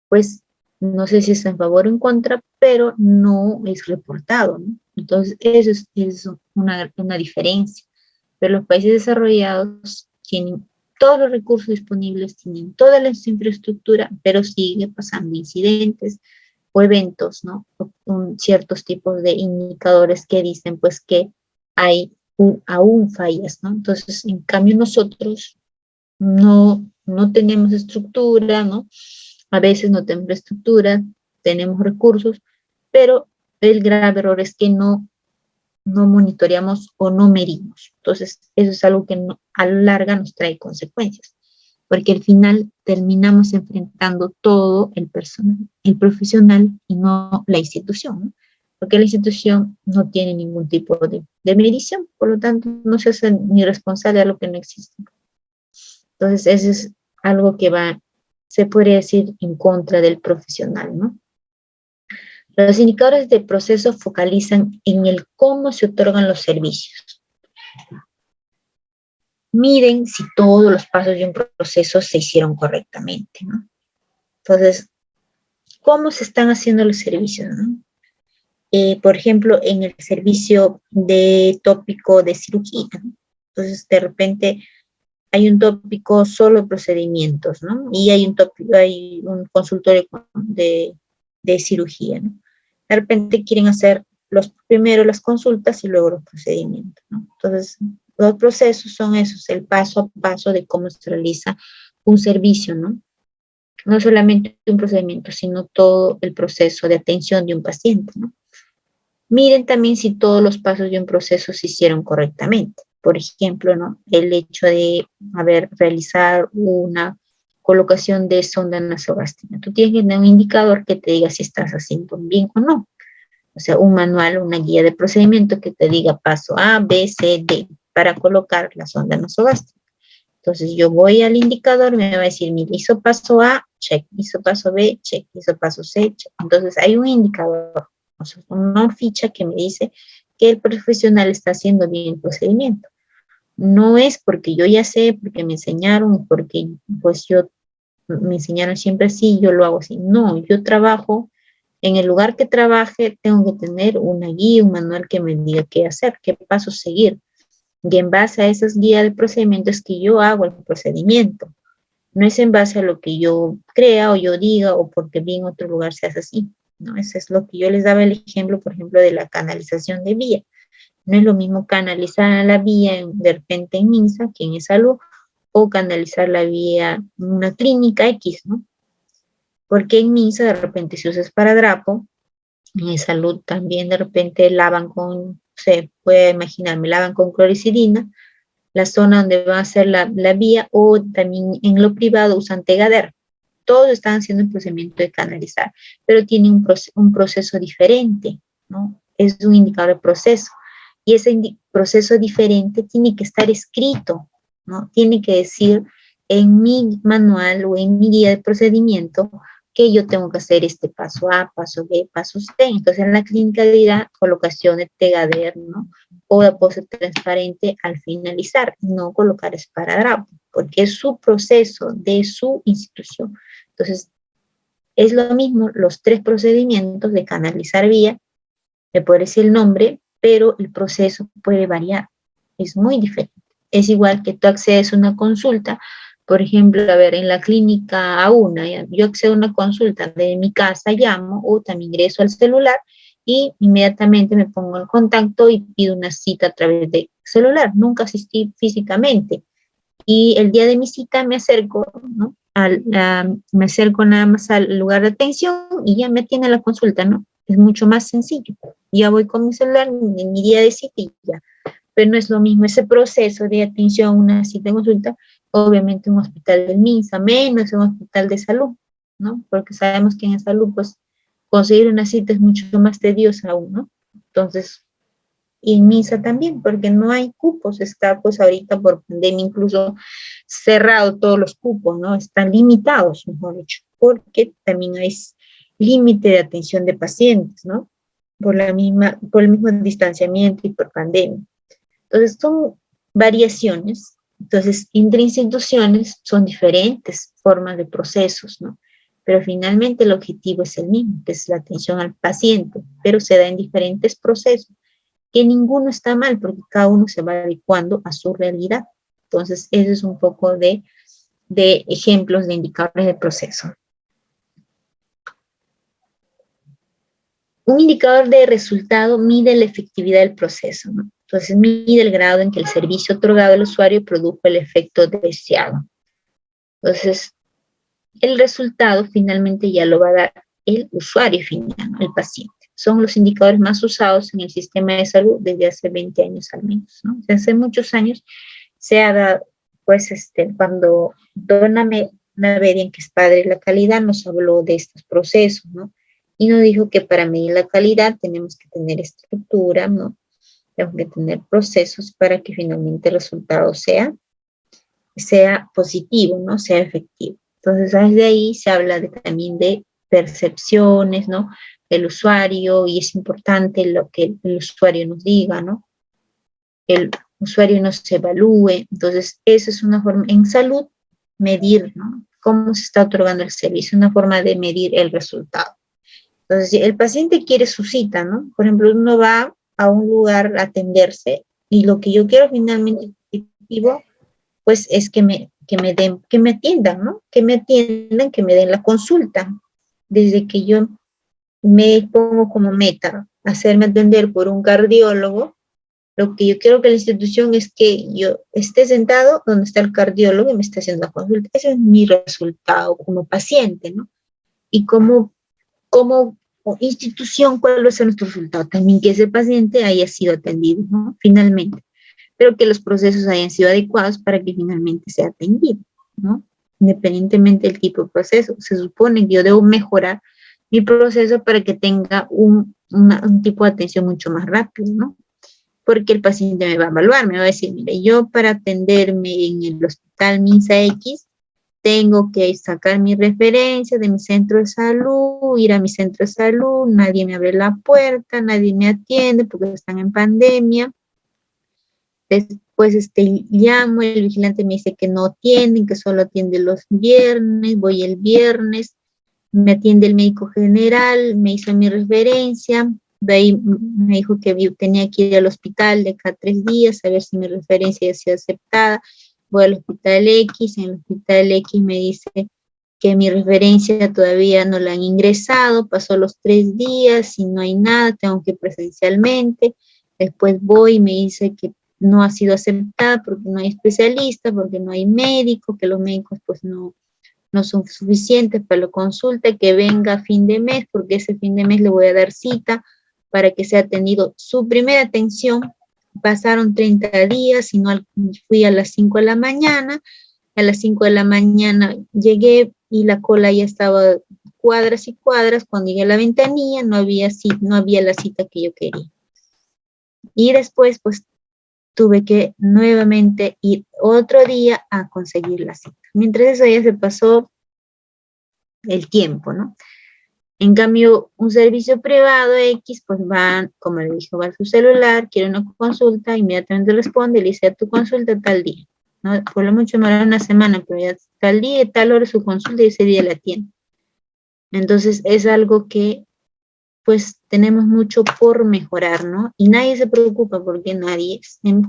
pues no sé si está en favor o en contra, pero no es reportado, ¿no? Entonces, eso es una diferencia. Pero los países desarrollados tienen todos los recursos disponibles, tienen toda la infraestructura, pero sigue pasando incidentes, o eventos, ¿no? Ciertos tipos de indicadores que dicen pues que hay aún fallas, ¿no? Entonces, en cambio nosotros no tenemos estructura, ¿no? A veces no tenemos estructura, tenemos recursos, pero el grave error es que no monitoreamos o no medimos. Entonces, eso es algo que a la larga nos trae consecuencias, porque al final terminamos enfrentando todo el personal, el profesional y no la institución, ¿no? Porque la institución no tiene ningún tipo de medición, por lo tanto, no se hace ni responsable a lo que no existe. Entonces, eso es algo que se podría decir, en contra del profesional, ¿no? Los indicadores de proceso focalizan en el cómo se otorgan los servicios. Miden si todos los pasos de un proceso se hicieron correctamente, ¿no? Entonces, ¿cómo se están haciendo los servicios, ¿no? Por ejemplo, en el servicio de tópico de cirugía, ¿no? Entonces, de repente, hay un tópico solo de procedimientos, ¿no? Y hay un consultorio de cirugía, ¿no? De repente quieren hacer primero las consultas y luego los procedimientos, ¿no? Entonces, los procesos son esos, el paso a paso de cómo se realiza un servicio, ¿no? No solamente un procedimiento, sino todo el proceso de atención de un paciente, ¿no? Miren también si todos los pasos de un proceso se hicieron correctamente. Por ejemplo, ¿no? El hecho de realizar una colocación de sonda nasogástrica. Tú tienes que tener un indicador que te diga si estás haciendo bien o no. O sea, un manual, una guía de procedimiento que te diga paso A, B, C, D para colocar la sonda nasogástrica. Entonces yo voy al indicador, me va a decir, mira, hizo paso A, check, hizo paso B, check, hizo paso C, check. Entonces hay un indicador, o sea, una ficha que me dice que el profesional está haciendo bien el procedimiento. No es porque yo ya sé, porque me enseñaron, porque pues me enseñaron siempre así, yo lo hago así. No, yo trabajo, en el lugar que trabaje, tengo que tener una guía, un manual que me diga qué hacer, qué pasos seguir. Y en base a esas guías de procedimientos que yo hago el procedimiento. No es en base a lo que yo crea o yo diga o porque vi en otro lugar se hace así, ¿no? Eso es lo que yo les daba el ejemplo, por ejemplo, de la canalización de vía. No es lo mismo canalizar la vía de repente en MINSA, que en salud, o canalizar la vía en una clínica X, ¿no? Porque en MINSA de repente si usas esparadrapo, en salud también de repente lavan con, se puede imaginar, me lavan con clorexidina, la zona donde va a ser la vía, o también en lo privado usan tegader. Todos están haciendo el procedimiento de canalizar, pero tiene un proceso diferente, ¿no? Es un indicador de proceso. Y ese proceso diferente tiene que estar escrito, ¿no? Tiene que decir en mi manual o en mi guía de procedimiento que yo tengo que hacer este paso A, paso B, paso C. Entonces en la clínica dirá colocación de tegader, ¿no? O depósito transparente al finalizar, no colocar esparadrapo, porque es su proceso de su institución. Entonces, es lo mismo los tres procedimientos de canalizar vía, me puede decir el nombre, pero el proceso puede variar, es muy diferente. Es igual que tú accedes a una consulta, por ejemplo, en la clínica a una, yo accedo a una consulta de mi casa, llamo o también ingreso al celular y inmediatamente me pongo en contacto y pido una cita a través de celular. Nunca asistí físicamente. Y el día de mi cita me acerco, ¿no? Me acerco nada más al lugar de atención y ya me tiene la consulta, ¿no? Es mucho más sencillo. Ya voy con mi celular en mi día de cita y ya. Pero no es lo mismo ese proceso de atención, una cita de consulta, obviamente un hospital del MINSA, menos un hospital de salud, ¿no? Porque sabemos que en salud, pues, conseguir una cita es mucho más tedioso aún, ¿no? Entonces, y en MINSA también, porque no hay cupos, está pues ahorita por pandemia incluso cerrado todos los cupos, ¿no? Están limitados, mejor dicho, porque también hay límite de atención de pacientes, ¿no? Por el mismo distanciamiento y por pandemia. Entonces, son variaciones. Entonces, entre instituciones son diferentes formas de procesos, ¿no? Pero finalmente el objetivo es el mismo, que es la atención al paciente, pero se da en diferentes procesos, que ninguno está mal, porque cada uno se va adecuando a su realidad. Entonces, eso es un poco de ejemplos de indicadores de proceso. Un indicador de resultado mide la efectividad del proceso, ¿no? Entonces mide el grado en que el servicio otorgado al usuario produjo el efecto deseado. Entonces, el resultado finalmente ya lo va a dar el usuario final, ¿no? El paciente. Son los indicadores más usados en el sistema de salud desde hace 20 años al menos, ¿no? Desde hace muchos años se ha dado, pues, cuando Donna Navedian, que es padre de la calidad, nos habló de estos procesos, ¿no? Y nos dijo que para medir la calidad tenemos que tener estructura, ¿no? Tenemos que tener procesos para que finalmente el resultado sea positivo, ¿no? Sea efectivo. Entonces, desde ahí se habla también de percepciones, ¿no? Del usuario, y es importante lo que el usuario nos diga, ¿no? El usuario nos evalúe. Entonces, eso es una forma, en salud, medir, ¿no? Cómo se está otorgando el servicio, una forma de medir el resultado. Entonces, si el paciente quiere su cita, ¿no? Por ejemplo, uno va a un lugar a atenderse y lo que yo quiero finalmente pues es que me atiendan, ¿no? Que me atiendan, que me den la consulta. Desde que yo me pongo como meta hacerme atender por un cardiólogo, lo que yo quiero que la institución es que yo esté sentado donde está el cardiólogo y me está haciendo la consulta. Ese es mi resultado como paciente, ¿no? Y como institución, ¿cuál va a ser nuestro resultado? También que ese paciente haya sido atendido, ¿no? Finalmente, pero que los procesos hayan sido adecuados para que finalmente sea atendido, ¿no? Independientemente del tipo de proceso, se supone que yo debo mejorar mi proceso para que tenga un tipo de atención mucho más rápido, ¿no? Porque el paciente me va a evaluar, me va a decir, mire, yo para atenderme en el hospital MINSA X, tengo que sacar mi referencia de mi centro de salud, ir a mi centro de salud, nadie me abre la puerta, nadie me atiende porque están en pandemia. Después llamo, el vigilante me dice que no atienden, que solo atiende los viernes, voy el viernes, me atiende el médico general, me hizo mi referencia, de ahí me dijo que tenía que ir al hospital de cada 3 días a ver si mi referencia ha sido aceptada. Voy al hospital X, en el hospital X me dice que mi referencia todavía no la han ingresado, pasó los 3 días y no hay nada, tengo que ir presencialmente. Después voy y me dice que no ha sido aceptada porque no hay especialista, porque no hay médico, que los médicos pues no son suficientes para la consulta, que venga a fin de mes, porque ese fin de mes le voy a dar cita para que sea atendido su primera atención. Pasaron 30 días y no fui a las 5 de la mañana. A las 5 de la mañana llegué y la cola ya estaba cuadras y cuadras. Cuando llegué a la ventanilla no había la cita que yo quería. Y después, pues, tuve que nuevamente ir otro día a conseguir la cita. Mientras eso ya se pasó el tiempo, ¿no? En cambio, un servicio privado X, pues van, como le dijo, va a su celular, quiere una consulta, inmediatamente responde, le dice a tu consulta tal día, ¿no? Por lo mucho demora una semana, pero ya tal día, tal hora su consulta y ese día la atiende. Entonces, es algo que, pues, tenemos mucho por mejorar, ¿no? Y nadie se preocupa porque nadie,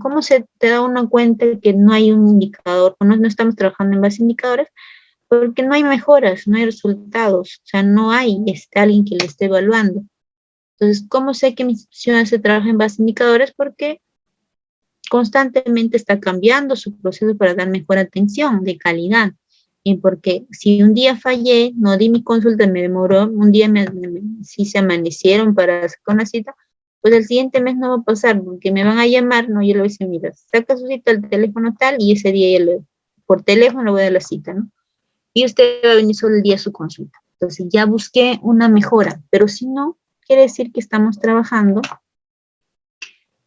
¿cómo se te da una cuenta que no hay un indicador, o no estamos trabajando en base a indicadores? Porque no hay mejoras, no hay resultados, o sea, no hay alguien que le esté evaluando. Entonces, ¿cómo sé que mi institución se trabaja en base a indicadores? Porque constantemente está cambiando su proceso para dar mejor atención de calidad. Y porque si un día fallé, no di mi consulta, me demoró, un día si se amanecieron para sacar una cita, pues el siguiente mes no va a pasar, porque me van a llamar, no, yo le voy a decir, mira, saca su cita al teléfono tal, y ese día por teléfono le voy a dar la cita, ¿no? Y usted va a venir solo el día de su consulta. Entonces ya busqué una mejora, pero si no, quiere decir que estamos trabajando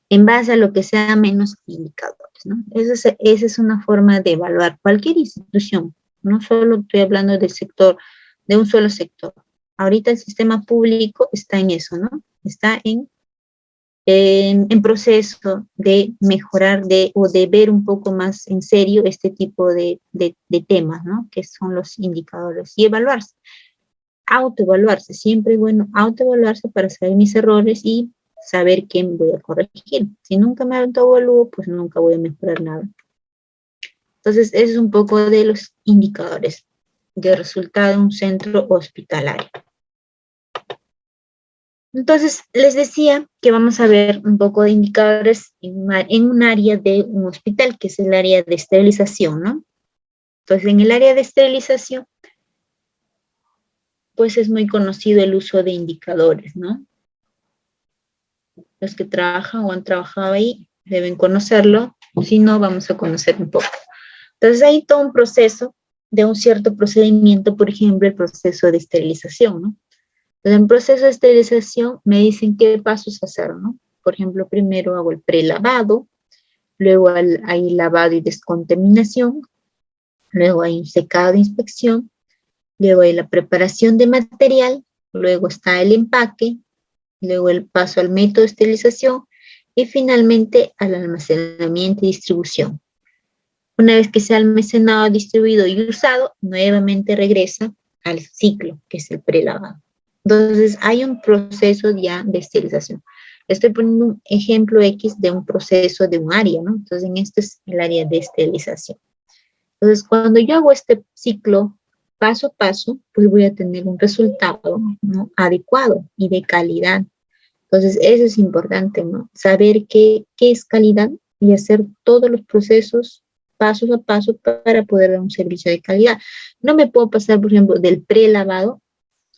en base a lo que sea menos indicadores, ¿no? Esa es una forma de evaluar cualquier institución, no solo estoy hablando del sector, de un solo sector. Ahorita el sistema público está en eso, ¿no? Está en proceso de mejorar o de ver un poco más en serio este tipo de temas, ¿no? Que son los indicadores. Y evaluarse, autoevaluarse. Siempre es bueno autoevaluarse para saber mis errores y saber qué voy a corregir. Si nunca me autoevalúo, pues nunca voy a mejorar nada. Entonces, eso es un poco de los indicadores de resultado de un centro hospitalario. Entonces, les decía que vamos a ver un poco de indicadores en un área de un hospital, que es el área de esterilización, ¿no? Entonces, en el área de esterilización, pues es muy conocido el uso de indicadores, ¿no? Los que trabajan o han trabajado ahí deben conocerlo, si no, vamos a conocer un poco. Entonces, hay todo un proceso de un cierto procedimiento, por ejemplo, el proceso de esterilización, ¿no? Entonces, en proceso de esterilización me dicen qué pasos hacer, ¿no? Por ejemplo, primero hago el prelavado, luego hay lavado y descontaminación, luego hay un secado de inspección, luego hay la preparación de material, luego está el empaque, luego el paso al método de esterilización y finalmente al almacenamiento y distribución. Una vez que se ha almacenado, distribuido y usado, nuevamente regresa al ciclo, que es el prelavado. Entonces, hay un proceso ya de esterilización. Estoy poniendo un ejemplo X de un proceso de un área, ¿no? Entonces, en este es el área de esterilización. Entonces, cuando yo hago este ciclo paso a paso, pues voy a tener un resultado, ¿no?, adecuado y de calidad. Entonces, eso es importante, ¿no? Saber qué es calidad y hacer todos los procesos paso a paso para poder dar un servicio de calidad. No me puedo pasar, por ejemplo, del prelavado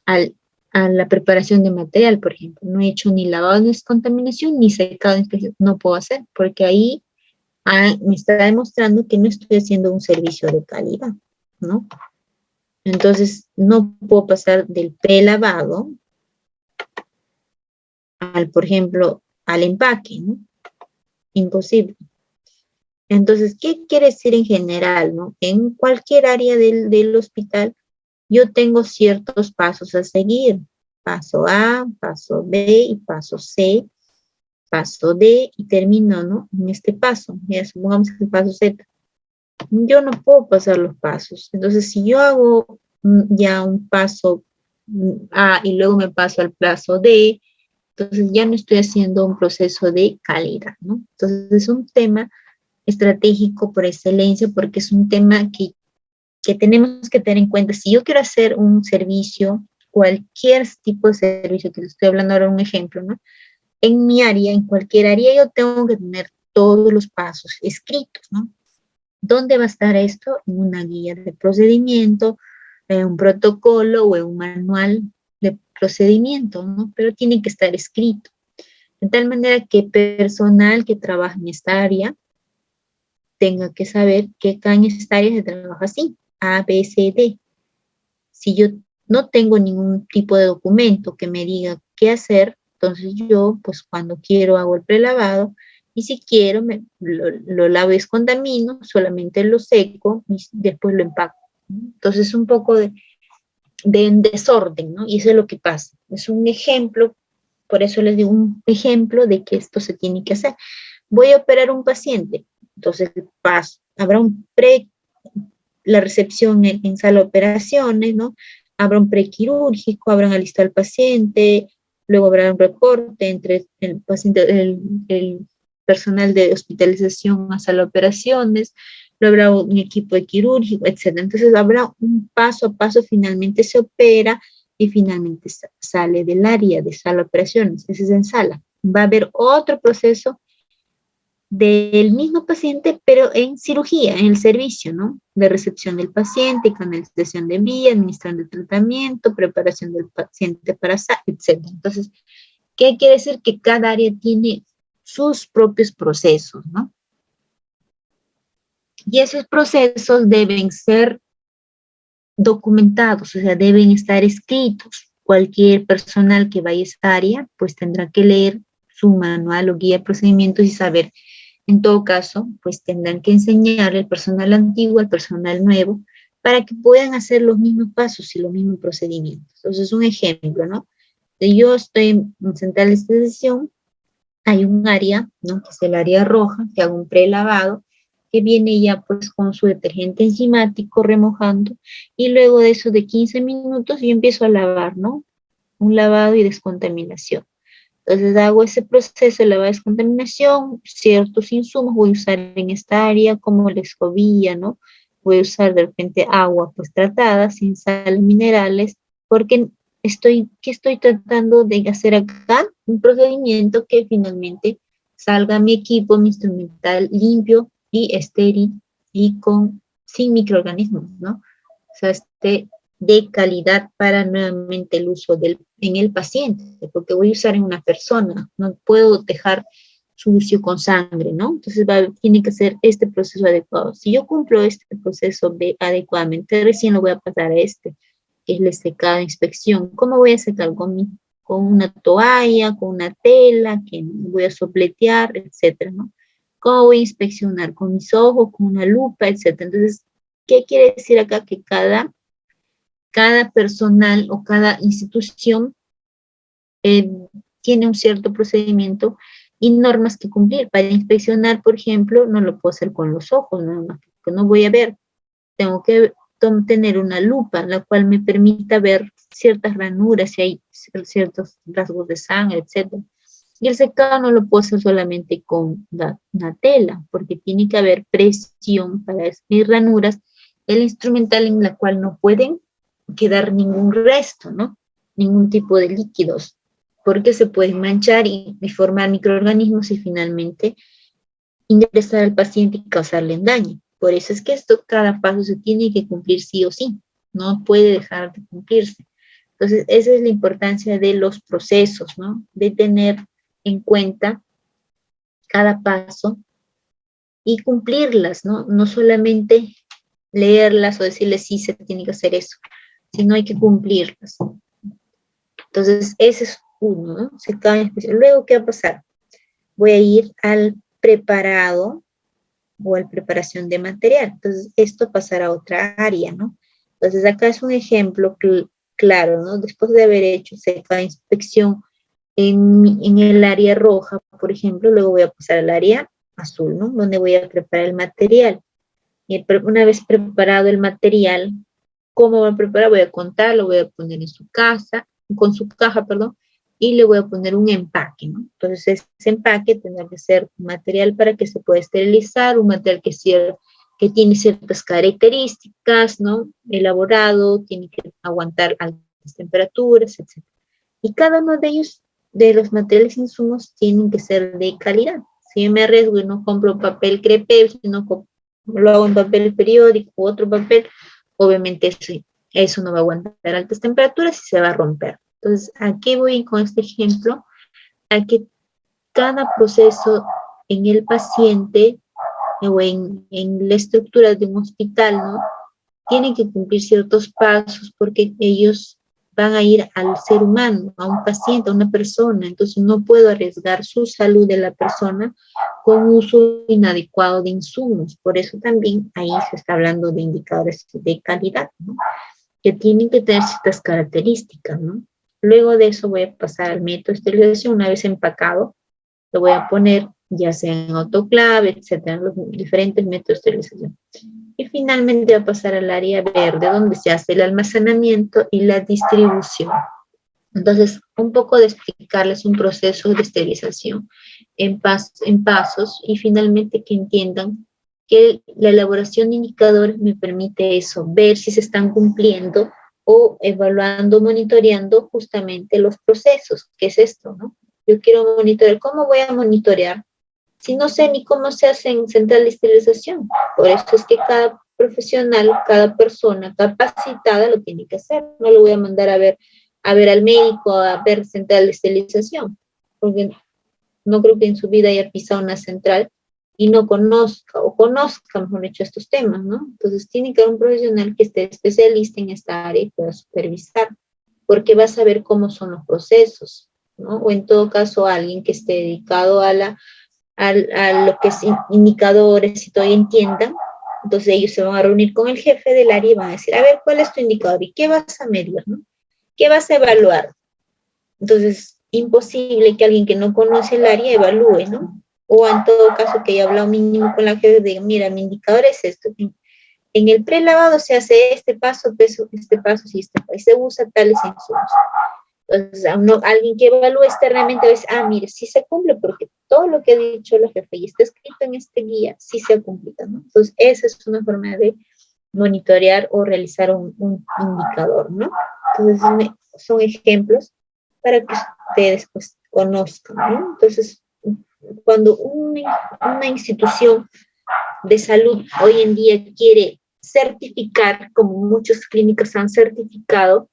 a la preparación de material, por ejemplo. No he hecho ni lavado de descontaminación ni secado de inspección. No puedo hacer, porque ahí me está demostrando que no estoy haciendo un servicio de calidad, ¿no? Entonces, no puedo pasar del prelavado por ejemplo, al empaque, ¿no? Imposible. Entonces, ¿qué quiere decir en general, no? En cualquier área del hospital, yo tengo ciertos pasos a seguir. Paso A, paso B y paso C, paso D y termino, ¿no?, en este paso. Ya supongamos el paso Z. Yo no puedo pasar los pasos. Entonces, si yo hago ya un paso A y luego me paso al paso D, entonces ya no estoy haciendo un proceso de calidad, ¿no? Entonces es un tema estratégico por excelencia porque es un tema que tenemos que tener en cuenta. Si yo quiero hacer un servicio, cualquier tipo de servicio, que les estoy hablando ahora un ejemplo, ¿no? En mi área, en cualquier área, yo tengo que tener todos los pasos escritos, ¿no? ¿Dónde va a estar esto? En una guía de procedimiento, en un protocolo o en un manual de procedimiento, ¿no? Pero tiene que estar escrito. De tal manera que personal que trabaja en esta área tenga que saber que en esta área se trabaja así, A, B, C, D. Si yo no tengo ningún tipo de documento que me diga qué hacer, entonces yo, pues cuando quiero hago el prelavado y si quiero lo lavo y descontamino, solamente lo seco y después lo empaco. Entonces un poco de desorden, ¿no? Y eso es lo que pasa. Es un ejemplo, por eso les digo un ejemplo de que esto se tiene que hacer. Voy a operar a un paciente, entonces paso, habrá la recepción en sala de operaciones, ¿no? Habrá un prequirúrgico, habrán alistado al paciente, luego habrá un reporte entre el paciente, el personal de hospitalización a sala de operaciones, luego habrá un equipo de quirúrgico, etc. Entonces habrá un paso a paso, finalmente se opera y finalmente sale del área de sala de operaciones, ese es en sala. Va a haber otro proceso del mismo paciente, pero en cirugía, en el servicio, ¿no? De recepción del paciente, canalización de vía, administración de tratamiento, preparación del paciente para etc. Entonces, ¿qué quiere decir? Que cada área tiene sus propios procesos, ¿no? Y esos procesos deben ser documentados, o sea, deben estar escritos. Cualquier personal que vaya a esa área, pues tendrá que leer su manual o guía de procedimientos y saber. En todo caso, pues tendrán que enseñarle al personal antiguo, al personal nuevo, para que puedan hacer los mismos pasos y los mismos procedimientos. Entonces, un ejemplo, ¿no? Yo estoy en central de esterilización, hay un área, ¿no?, que es el área roja, que hago un prelavado, que viene ya pues con su detergente enzimático remojando, y luego de eso de 15 minutos yo empiezo a lavar, ¿no? Un lavado y descontaminación. Entonces hago ese proceso de lavado y descontaminación, ciertos insumos voy a usar en esta área, como la escobilla, ¿no? Voy a usar de repente agua pues tratada, sin sales minerales, porque ¿qué estoy tratando de hacer acá? Un procedimiento que finalmente salga mi equipo, mi instrumental limpio y estéril y sin microorganismos, ¿no? O sea, de calidad para nuevamente el uso en el paciente, porque voy a usar en una persona, no puedo dejar sucio con sangre, ¿no? Entonces tiene que ser este proceso adecuado. Si yo cumplo este proceso adecuadamente, recién lo voy a pasar a que es la secada de inspección. ¿Cómo voy a secar? Con una toalla, con una tela, que voy a sopletear, etcétera, ¿no? ¿Cómo voy a inspeccionar? Con mis ojos, con una lupa, etcétera. Entonces, ¿qué quiere decir acá? Que cada personal o cada institución eh, tiene un cierto procedimiento y normas que cumplir. Para inspeccionar, por ejemplo, no lo puedo hacer con los ojos, porque no voy a ver. Tengo que tener una lupa, la cual me permita ver ciertas ranuras, si hay ciertos rasgos de sangre, etc. Y el secado no lo puedo hacer solamente con una tela, porque tiene que haber presión para esas ranuras, el instrumental en la cual no pueden quedar ningún resto, ¿no? Ningún tipo de líquidos, porque se pueden manchar y formar microorganismos y finalmente ingresar al paciente y causarle daño. Por eso es que cada paso se tiene que cumplir sí o sí, no puede dejar de cumplirse. Entonces, esa es la importancia de los procesos, ¿no? De tener en cuenta cada paso y cumplirlas, ¿no? No solamente leerlas o decirles sí, se tiene que hacer eso, sino hay que cumplirlas. Entonces, ese es uno, ¿no? Secado especial. Luego, ¿qué va a pasar? Voy a ir al preparado o a la preparación de material. Entonces, esto pasará a otra área, ¿no? Entonces, acá es un ejemplo claro, ¿no? Después de haber hecho secada inspección en el área roja, por ejemplo, luego voy a pasar al área azul, ¿no? Donde voy a preparar el material. Y una vez preparado el material, ¿cómo voy a preparar? Voy a contar, lo voy a poner en su casa, con su caja, perdón, y le voy a poner un empaque, ¿no? Entonces, ese empaque tendrá que ser un material para que se pueda esterilizar, un material que tiene ciertas características, ¿no? Elaborado, tiene que aguantar altas temperaturas, etc. Y cada uno de ellos, de los materiales insumos, tienen que ser de calidad. Si yo me arriesgo y no compro papel crepé, si no lo hago en papel periódico u otro papel, obviamente eso no va a aguantar altas temperaturas y se va a romper. Entonces, aquí voy con este ejemplo, a que cada proceso en el paciente o en la estructura de un hospital, ¿no? Tiene que cumplir ciertos pasos porque ellos van a ir al ser humano, a un paciente, a una persona. Entonces, no puedo arriesgar su salud de la persona con uso inadecuado de insumos. Por eso también ahí se está hablando de indicadores de calidad, ¿no? Que tienen que tener ciertas características, ¿no? Luego de eso voy a pasar al método de esterilización. Una vez empacado, lo voy a poner ya sea en autoclave, etcétera, los diferentes métodos de esterilización. Y finalmente va a pasar al área verde, donde se hace el almacenamiento y la distribución. Entonces, un poco de explicarles un proceso de esterilización en pasos y finalmente que entiendan que la elaboración de indicadores me permite eso, ver si se están cumpliendo o evaluando, monitoreando justamente los procesos. ¿Qué es esto, no? Yo quiero monitorear. ¿Cómo voy a monitorear si no sé ni cómo se hace en central de esterilización? Por eso es que cada profesional, cada persona capacitada lo tiene que hacer. No lo voy a mandar a ver al médico, a ver central de esterilización, porque no creo que en su vida haya pisado una central y no conozca, o conozca, mejor dicho, estos temas, ¿no? Entonces tiene que haber un profesional que esté especialista en esta área y pueda supervisar, porque va a saber cómo son los procesos, ¿no? O en todo caso alguien que esté dedicado a lo que es indicadores y todo y entiendan. Entonces ellos se van a reunir con el jefe del área y van a decir, a ver, ¿cuál es tu indicador? ¿Y qué vas a medir, no? ¿Qué vas a evaluar? Entonces, imposible que alguien que no conoce el área evalúe, ¿no? O en todo caso que haya hablado mínimo con la jefe de, mira, mi indicador es esto. En el prelavado se hace este paso, sí, y se usa tales insumos. Entonces, alguien que evalúe externamente va a decir, mire, sí se cumple, porque todo lo que ha dicho la jefe y está escrito en este guía, sí se ha cumplido, ¿no? Entonces, esa es una forma de monitorear o realizar un indicador, ¿no? Entonces, son ejemplos para que ustedes pues conozcan, ¿no? Entonces, cuando una institución de salud hoy en día quiere certificar, como muchas clínicas han certificado,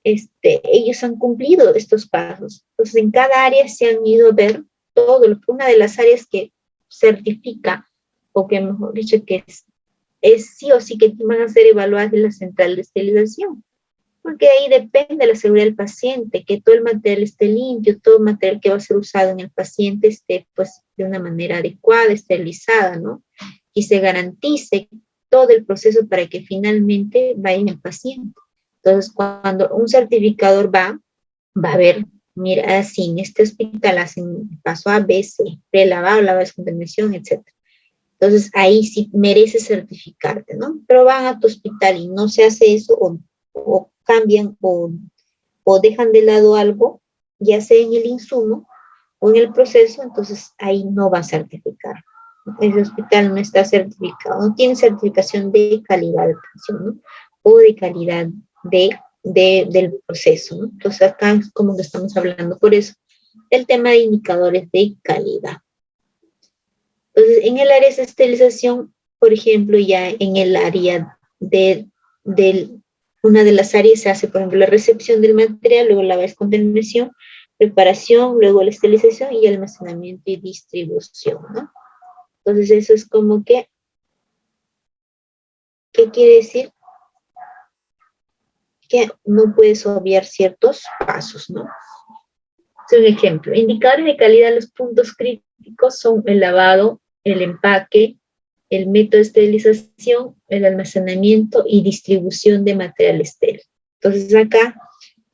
ellos han cumplido estos pasos. Entonces, en cada área se han ido a ver una de las áreas que certifica, o que mejor dicho, que es sí o sí que van a ser evaluadas en la central de esterilización, porque ahí depende la seguridad del paciente, que todo el material esté limpio, todo el material que va a ser usado en el paciente esté pues de una manera adecuada, esterilizada, ¿no? Y se garantice todo el proceso para que finalmente vaya en el paciente. Entonces, cuando un certificador va a ver, mira, así en este hospital hacen paso A, B, C, prelavado, lavado de descontaminación, etc. Entonces, ahí sí merece certificarte, ¿no? Pero van a tu hospital y no se hace eso, o cambian o dejan de lado algo, ya sea en el insumo o en el proceso, entonces ahí no va a certificar. El hospital no está certificado, no tiene certificación de calidad de atención, ¿no? O de calidad del proceso, ¿no? Entonces acá es como que estamos hablando, por eso, el tema de indicadores de calidad. Entonces, en el área de esterilización, por ejemplo, ya en el área una de las áreas se hace, por ejemplo, la recepción del material, luego la descontaminación, preparación, luego la esterilización y almacenamiento y distribución, ¿no? Entonces, eso es como que, ¿qué quiere decir? Que no puedes obviar ciertos pasos, ¿no? Es un ejemplo. Indicadores de calidad, los puntos críticos son el lavado, el empaque, el método de esterilización, el almacenamiento y distribución de material estéril. Entonces acá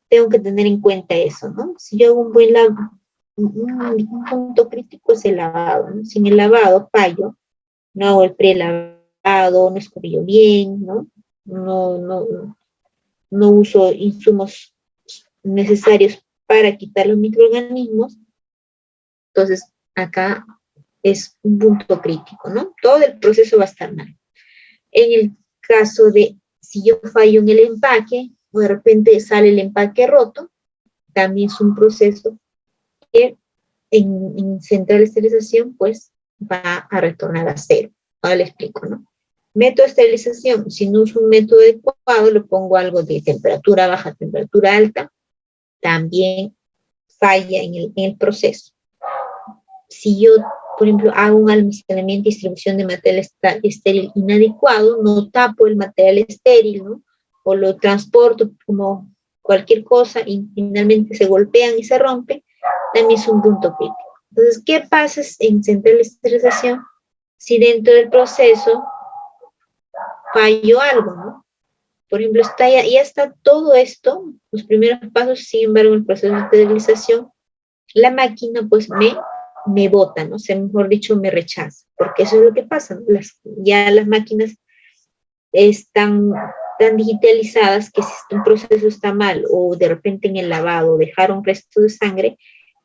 tengo que tener en cuenta eso, ¿no? Si yo hago un buen lavado, un punto crítico es el lavado, ¿no? Sin el lavado fallo, no hago el prelavado, no escobillo bien, ¿no? No uso insumos necesarios para quitar los microorganismos. Entonces acá es un punto crítico, ¿no? Todo el proceso va a estar mal. En el caso de si yo fallo en el empaque, o de repente sale el empaque roto, también es un proceso que en central de esterilización, pues va a retornar a cero. Ahora le explico, ¿no? Método de esterilización, si no uso un método adecuado, le pongo algo de temperatura baja, temperatura alta, también falla en el proceso. Si yo, por ejemplo, hago un almacenamiento y distribución de material estéril inadecuado, no tapo el material estéril, ¿no? O lo transporto como cualquier cosa y finalmente se golpean y se rompen, también es un punto crítico. Entonces, ¿qué pasa en central de esterilización si dentro del proceso falló algo, ¿no? Por ejemplo, ya está todo esto, los primeros pasos, sin embargo, en el proceso de esterilización, la máquina pues me bota, ¿no? O sea, mejor dicho, me rechaza, porque eso es lo que pasa, ¿no? Ya las máquinas están tan digitalizadas que si un proceso está mal o de repente en el lavado dejaron restos de sangre,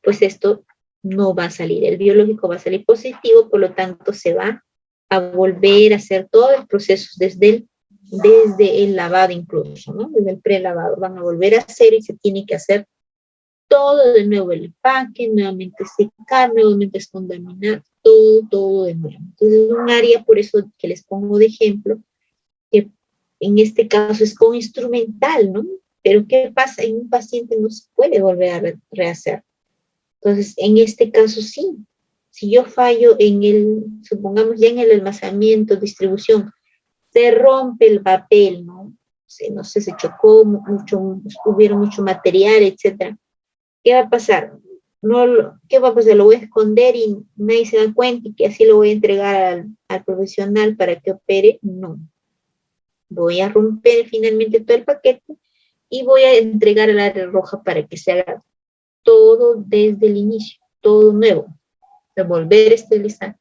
pues esto no va a salir, el biológico va a salir positivo, por lo tanto se va a volver a hacer todos los procesos desde el lavado incluso, ¿no? Desde el prelavado, van a volver a hacer y se tiene que hacer todo de nuevo, el empaque, nuevamente secar, nuevamente descontaminar, todo de nuevo. Entonces es un área, por eso que les pongo de ejemplo, que en este caso es con instrumental, ¿no? Pero ¿qué pasa? En un paciente no se puede volver a rehacer. Entonces, en este caso sí. Si yo fallo supongamos ya en el almacenamiento, distribución, se rompe el papel, ¿no? No sé, se chocó mucho, hubieron mucho material, etcétera. ¿Qué va a pasar? ¿Qué va a pasar? Lo voy a esconder y nadie se da cuenta y que así lo voy a entregar al profesional para que opere. No. Voy a romper finalmente todo el paquete y voy a entregar al área roja para que se haga todo desde el inicio, todo nuevo, de volver a esterilizar.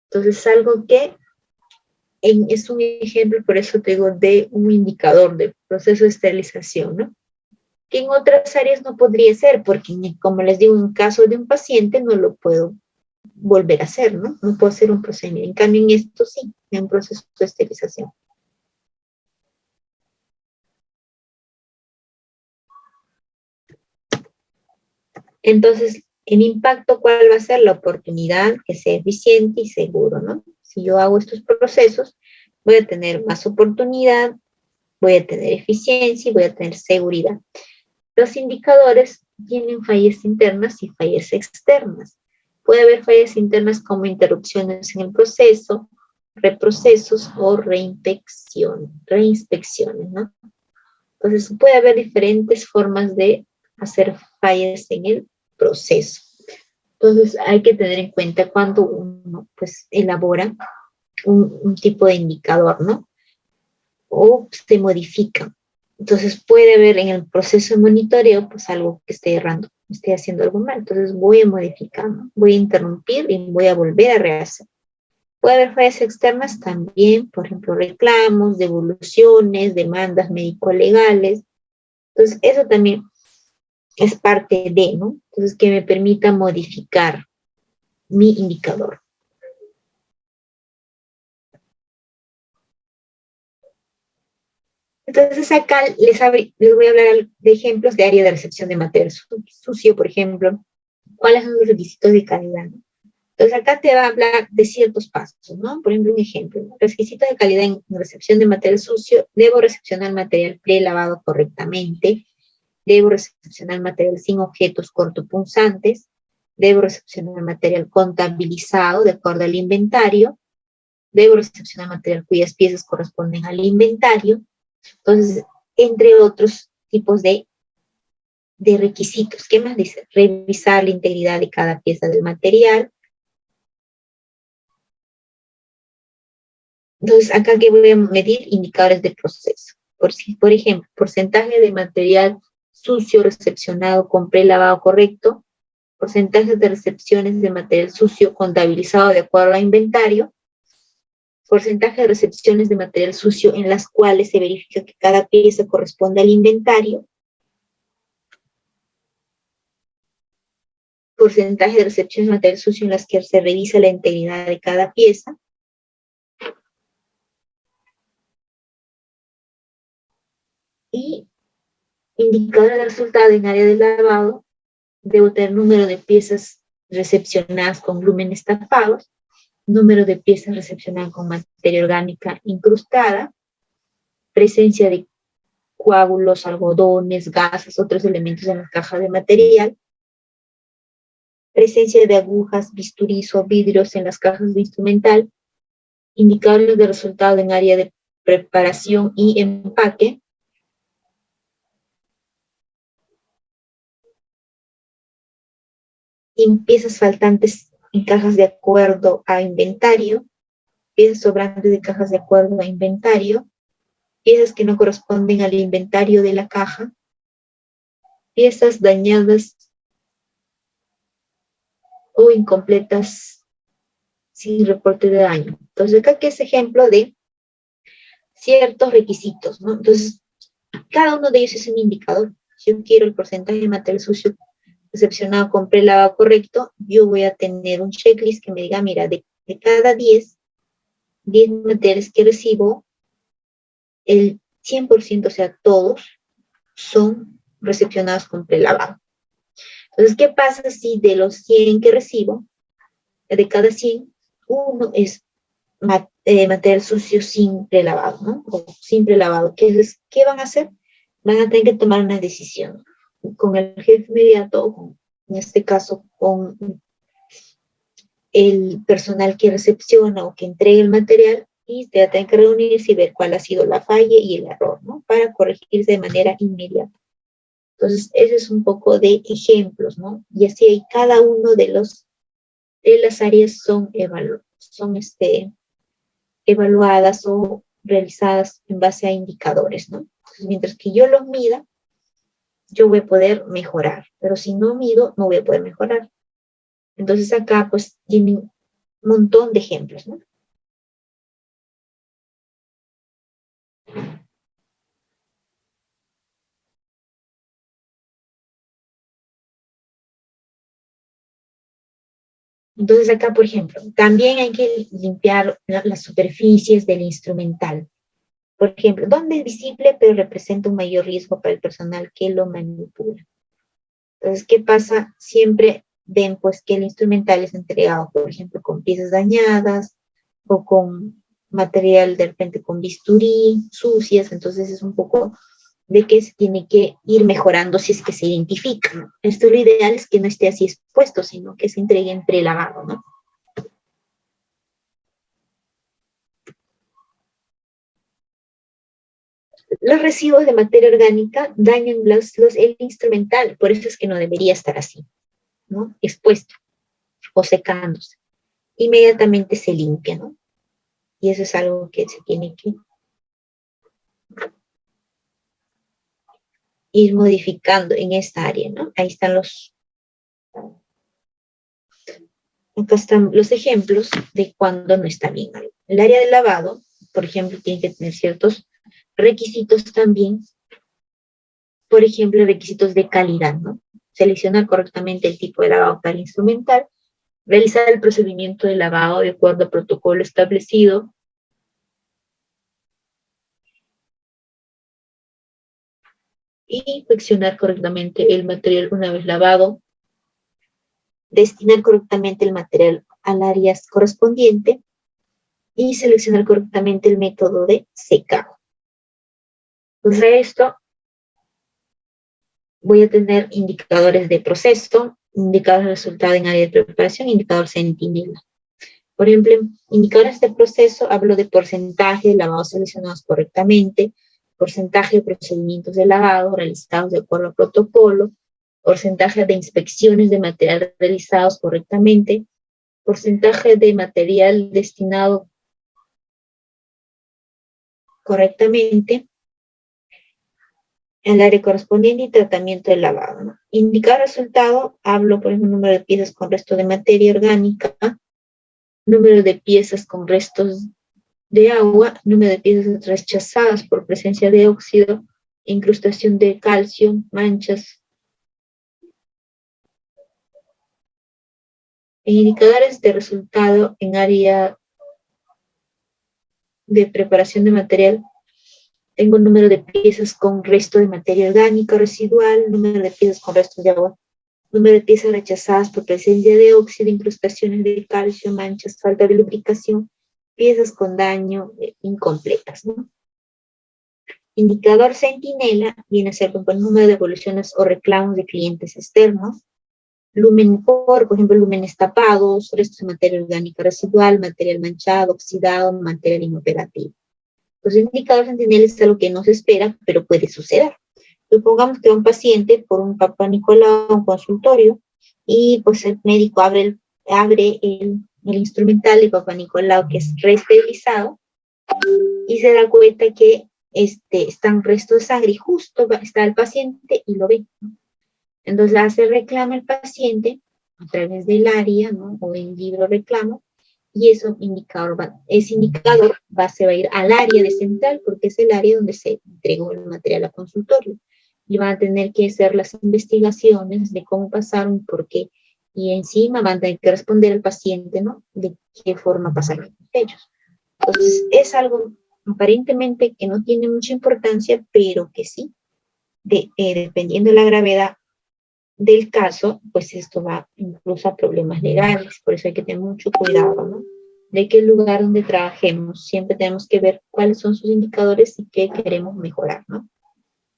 Entonces, algo que es un ejemplo, por eso te digo, de un indicador de proceso de esterilización, ¿no? Que en otras áreas no podría ser, porque como les digo, en caso de un paciente no lo puedo volver a hacer, ¿no? No puedo hacer un procedimiento. En cambio, en esto sí, en un proceso de esterilización. Entonces, el impacto, ¿cuál va a ser? La oportunidad, que sea eficiente y seguro, ¿no? Si yo hago estos procesos, voy a tener más oportunidad, voy a tener eficiencia y voy a tener seguridad. Los indicadores tienen fallas internas y fallas externas. Puede haber fallas internas como interrupciones en el proceso, reprocesos o reinspecciones, ¿no? Entonces puede haber diferentes formas de hacer fallas en el proceso. Entonces hay que tener en cuenta cuando uno pues elabora un tipo de indicador, ¿no? O se modifica. Entonces puede haber en el proceso de monitoreo pues algo que esté errando, esté haciendo algo mal. Entonces voy a modificar, ¿no? Voy a interrumpir y voy a volver a rehacer. Puede haber fallas externas también, por ejemplo, reclamos, devoluciones, demandas médico-legales. Entonces eso también es parte de, ¿no? Entonces que me permita modificar mi indicador. Entonces acá les voy a hablar de ejemplos de área de recepción de material sucio, por ejemplo. ¿Cuáles son los requisitos de calidad? ¿No? Entonces acá te va a hablar de ciertos pasos, ¿no? Por ejemplo, un ejemplo, ¿no? Requisitos de calidad en recepción de material sucio. Debo recepcionar material prelavado correctamente. Debo recepcionar material sin objetos cortopunzantes. Debo recepcionar material contabilizado de acuerdo al inventario. Debo recepcionar material cuyas piezas corresponden al inventario. Entonces, entre otros tipos de requisitos. ¿Qué más dice? Revisar la integridad de cada pieza del material. Entonces, acá que voy a medir indicadores de proceso. Por ejemplo, porcentaje de material sucio recepcionado con prelavado correcto, porcentaje de recepciones de material sucio contabilizado de acuerdo a inventario, porcentaje de recepciones de material sucio en las cuales se verifica que cada pieza corresponde al inventario, porcentaje de recepciones de material sucio en las que se revisa la integridad de cada pieza, y indicador de resultado en área de lavado. Debo tener número de piezas recepcionadas con glúmenes tapados, número de piezas recepcionadas con materia orgánica incrustada, presencia de coágulos, algodones, gasas, otros elementos en las cajas de material, presencia de agujas, bisturís o vidrios en las cajas de instrumental, indicadores de resultado en área de preparación y empaque, y piezas faltantes en cajas de acuerdo a inventario, piezas sobrantes de cajas de acuerdo a inventario, piezas que no corresponden al inventario de la caja, piezas dañadas o incompletas sin reporte de daño. Entonces, acá que es ejemplo de ciertos requisitos, ¿no? Entonces, cada uno de ellos es un indicador. Si yo quiero el porcentaje de material sucio recepcionado con prelavado correcto, yo voy a tener un checklist que me diga, mira, de cada 10 materiales que recibo, el 100%, o sea, todos, son recepcionados con prelavado. Entonces, ¿qué pasa si de los 100 que recibo, de cada 100, uno es material sucio sin prelavado, ¿no? O sin prelavado. ¿Qué van a hacer? Van a tener que tomar una decisión con el jefe inmediato, o en este caso, con el personal que recepciona o que entrega el material, y te tienen que reunirse y ver cuál ha sido la falla y el error, ¿no? Para corregirse de manera inmediata. Entonces, ese es un poco de ejemplos, ¿no? Y así hay cada uno de las áreas son evaluadas o realizadas en base a indicadores, ¿no? Entonces, mientras que yo los mida, yo voy a poder mejorar, pero si no mido, no voy a poder mejorar. Entonces acá pues tienen un montón de ejemplos, ¿no? Entonces acá, por ejemplo, también hay que limpiar las superficies del instrumental. Por ejemplo, ¿dónde es visible pero representa un mayor riesgo para el personal que lo manipula? Entonces, ¿qué pasa? Siempre ven pues que el instrumental es entregado, por ejemplo, con piezas dañadas o con material de repente con bisturí, sucias, entonces es un poco de que se tiene que ir mejorando si es que se identifica, ¿no? Esto lo ideal es que no esté así expuesto, sino que se entregue en prelavado, ¿no? Los residuos de materia orgánica dañan el instrumental, por eso es que no debería estar así, ¿no? Expuesto o secándose. Inmediatamente se limpia, ¿no? Y eso es algo que se tiene que ir modificando en esta área, ¿no? Ahí están acá están los ejemplos de cuando no está bien algo. El área de lavado, por ejemplo, tiene que tener ciertos requisitos también, por ejemplo, requisitos de calidad, ¿no? Seleccionar correctamente el tipo de lavado para el instrumental, realizar el procedimiento de lavado de acuerdo al protocolo establecido, y inspeccionar correctamente el material una vez lavado, destinar correctamente el material al área correspondiente y seleccionar correctamente el método de secado. Entonces, de esto voy a tener indicadores de proceso, indicadores de resultado en área de preparación, indicador centinela. Por ejemplo, en indicadores de proceso hablo de porcentaje de lavados seleccionados correctamente, porcentaje de procedimientos de lavado realizados de acuerdo al protocolo, porcentaje de inspecciones de material realizados correctamente, porcentaje de material destinado correctamente al área correspondiente y tratamiento del lavado, ¿no? Indicar resultado, hablo por ejemplo número de piezas con resto de materia orgánica, número de piezas con restos de agua, número de piezas rechazadas por presencia de óxido, incrustación de calcio, manchas. En indicadores de resultado en área de preparación de material, tengo el número de piezas con resto de materia orgánica residual, número de piezas con restos de agua, número de piezas rechazadas por presencia de óxido, incrustaciones de calcio, manchas, falta de lubricación, piezas con daño incompletas, ¿no? Indicador centinela viene a ser el número de devoluciones o reclamos de clientes externos. Lumen por ejemplo, lúmenes tapados, restos de materia orgánica residual, material manchado, oxidado, material inoperativo. Los indicadores centinela es algo que no se espera, pero puede suceder. Supongamos que un paciente por un Papa Nicolau, un consultorio, y pues el médico abre el instrumental de Papa Nicolau que es reesterilizado y se da cuenta que están restos de sangre y justo está el paciente y lo ve, ¿no? Entonces hace reclama el paciente a través del área, ¿no? O del libro reclamo, y ese indicador se va a ir al área de central porque es el área donde se entregó el material a consultorio. Y van a tener que hacer las investigaciones de cómo pasaron, por qué, y encima van a tener que responder al paciente, ¿no? De qué forma pasaron ellos. Entonces es algo aparentemente que no tiene mucha importancia, pero que sí, dependiendo de la gravedad del caso, pues esto va incluso a problemas legales, por eso hay que tener mucho cuidado, ¿no? De qué lugar donde trabajemos, siempre tenemos que ver cuáles son sus indicadores y qué queremos mejorar, ¿no?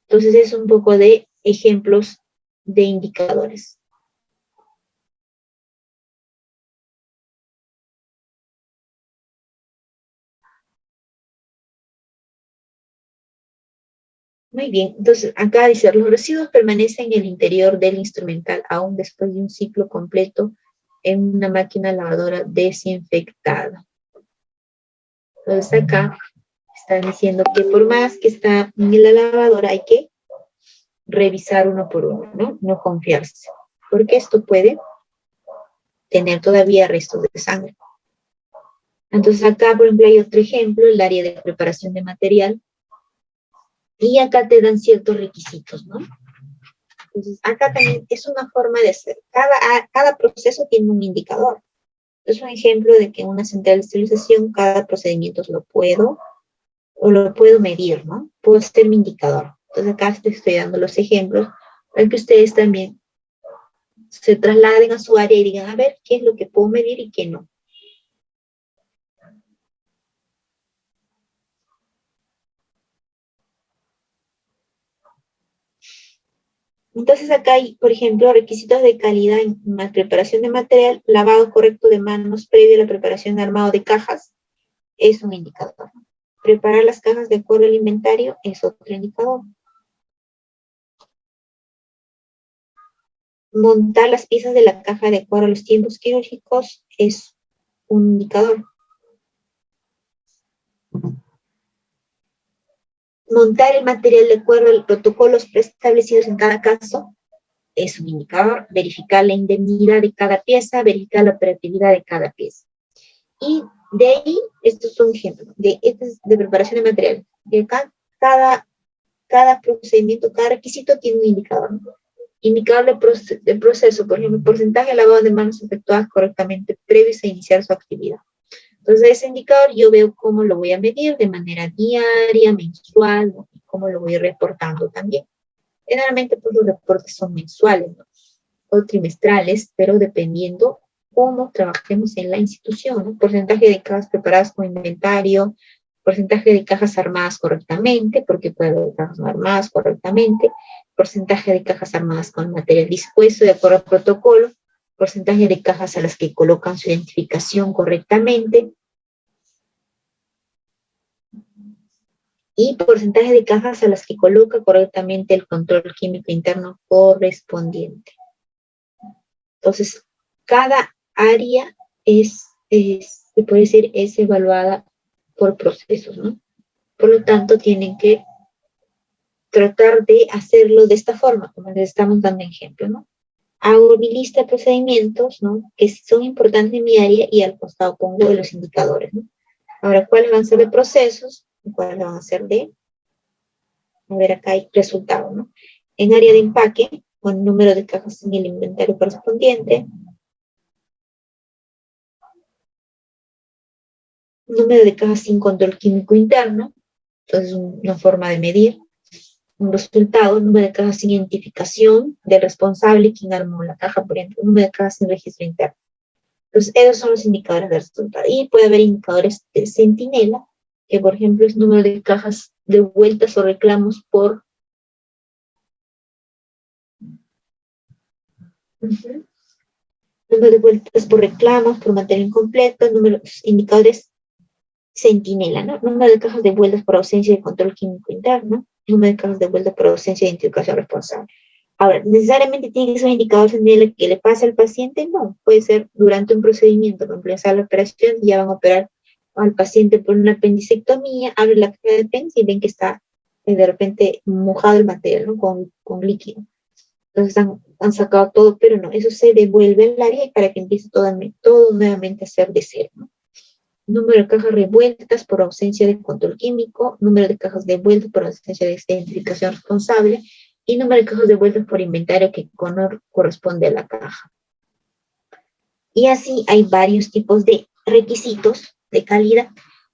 Entonces es un poco de ejemplos de indicadores. Muy bien, entonces acá dice, los residuos permanecen en el interior del instrumental aún después de un ciclo completo en una máquina lavadora desinfectada. Entonces acá están diciendo que por más que está en la lavadora hay que revisar uno por uno, ¿no? No confiarse, porque esto puede tener todavía restos de sangre. Entonces acá, por ejemplo, hay otro ejemplo, el área de preparación de material, y acá te dan ciertos requisitos, ¿no? Entonces acá también es una forma de hacer, cada proceso tiene un indicador. Es un ejemplo de que en una central de esterilización cada procedimiento lo puedo medir, ¿no? Puedo hacer mi indicador. Entonces acá te estoy dando los ejemplos para que ustedes también se trasladen a su área y digan, a ver, ¿qué es lo que puedo medir y qué no? Entonces acá hay, por ejemplo, requisitos de calidad en la preparación de material, lavado correcto de manos previo a la preparación de armado de cajas, es un indicador. Preparar las cajas de acuerdo al inventario es otro indicador. Montar las piezas de la caja de acuerdo a los tiempos quirúrgicos es un indicador. Montar el material de acuerdo a los protocolos preestablecidos en cada caso es un indicador. Verificar la indemnidad de cada pieza, verificar la operatividad de cada pieza. Y de ahí, estos son ejemplos de preparación de material. De acá, cada procedimiento, cada requisito tiene un indicador, ¿no? Indicador de proceso, por ejemplo, porcentaje de lavado de manos efectuadas correctamente previos a iniciar su actividad. Entonces, ese indicador yo veo cómo lo voy a medir de manera diaria, mensual, ¿no? Y cómo lo voy reportando también. Generalmente, pues los reportes son mensuales, ¿no? O trimestrales, pero dependiendo cómo trabajemos en la institución, ¿no? Porcentaje de cajas preparadas con inventario, porcentaje de cajas armadas correctamente, porque puede haber cajas no armadas correctamente, porcentaje de cajas armadas con material dispuesto de acuerdo al protocolo, porcentaje de cajas a las que colocan su identificación correctamente y porcentaje de cajas a las que coloca correctamente el control químico interno correspondiente. Entonces, cada área se puede decir, es evaluada por procesos, ¿no? Por lo tanto, tienen que tratar de hacerlo de esta forma, como les estamos dando ejemplo, ¿no? Hago mi lista de procedimientos, ¿no? Que son importantes en mi área y al costado pongo los indicadores, ¿no? Ahora, ¿cuáles van a ser de procesos? ¿Cuáles van a ser de, a ver, acá hay resultados, ¿no? En área de empaque, con número de cajas en el inventario correspondiente, número de cajas sin control químico interno, entonces una forma de medir, un resultado, número de cajas sin identificación del responsable, quien armó la caja, por ejemplo, número de cajas sin registro interno. Entonces, esos son los indicadores de resultado. Y puede haber indicadores de centinela, que por ejemplo es número de cajas devueltas o reclamos por número de vueltas por reclamos, por material incompleto, números, indicadores centinela, ¿no? Número de cajas devueltas por ausencia de control químico interno, número de cajas devueltas por ausencia de identificación responsable. Ahora, ¿necesariamente tiene que ser un indicador centinela que le pase al paciente? No, puede ser durante un procedimiento, por ejemplo, en la operación, ya van a operar al paciente por una apendicectomía, abre la caja de apéndice y ven que está de repente mojado el material, ¿no? Con líquido. Entonces han sacado todo, pero no, eso se devuelve al área para que empiece todo nuevamente a ser de cero, ¿no? Número de cajas revueltas por ausencia de control químico, número de cajas devueltas por ausencia de identificación responsable y número de cajas devueltas por inventario que corresponde a la caja. Y así hay varios tipos de requisitos de calidad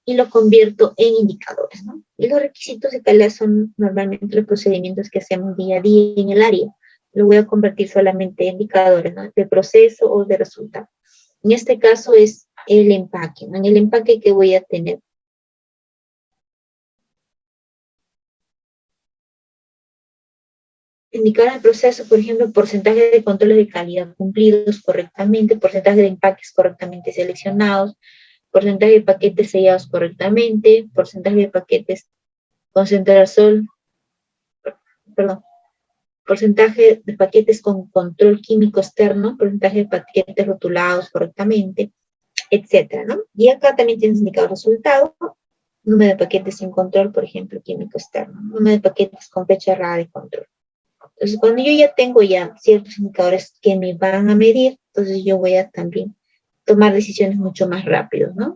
y lo convierto en indicadores, ¿no? Y los requisitos de calidad son normalmente los procedimientos que hacemos día a día en el área. Lo voy a convertir solamente en indicadores, ¿no? De proceso o de resultado. En este caso es el empaque, ¿no? En el empaque que voy a tener. Indicar el proceso, por ejemplo, porcentaje de controles de calidad cumplidos correctamente, porcentaje de empaques correctamente seleccionados, porcentaje de paquetes sellados correctamente, porcentaje de paquetes concentración, perdón, porcentaje de paquetes con control químico externo, porcentaje de paquetes rotulados correctamente, etcétera, ¿no? Y acá también tienes indicado resultado, número de paquetes sin control, por ejemplo, químico externo, número de paquetes con fecha errada de control. Entonces, cuando yo ya tengo ya ciertos indicadores que me van a medir, entonces yo voy a también tomar decisiones mucho más rápido, ¿no?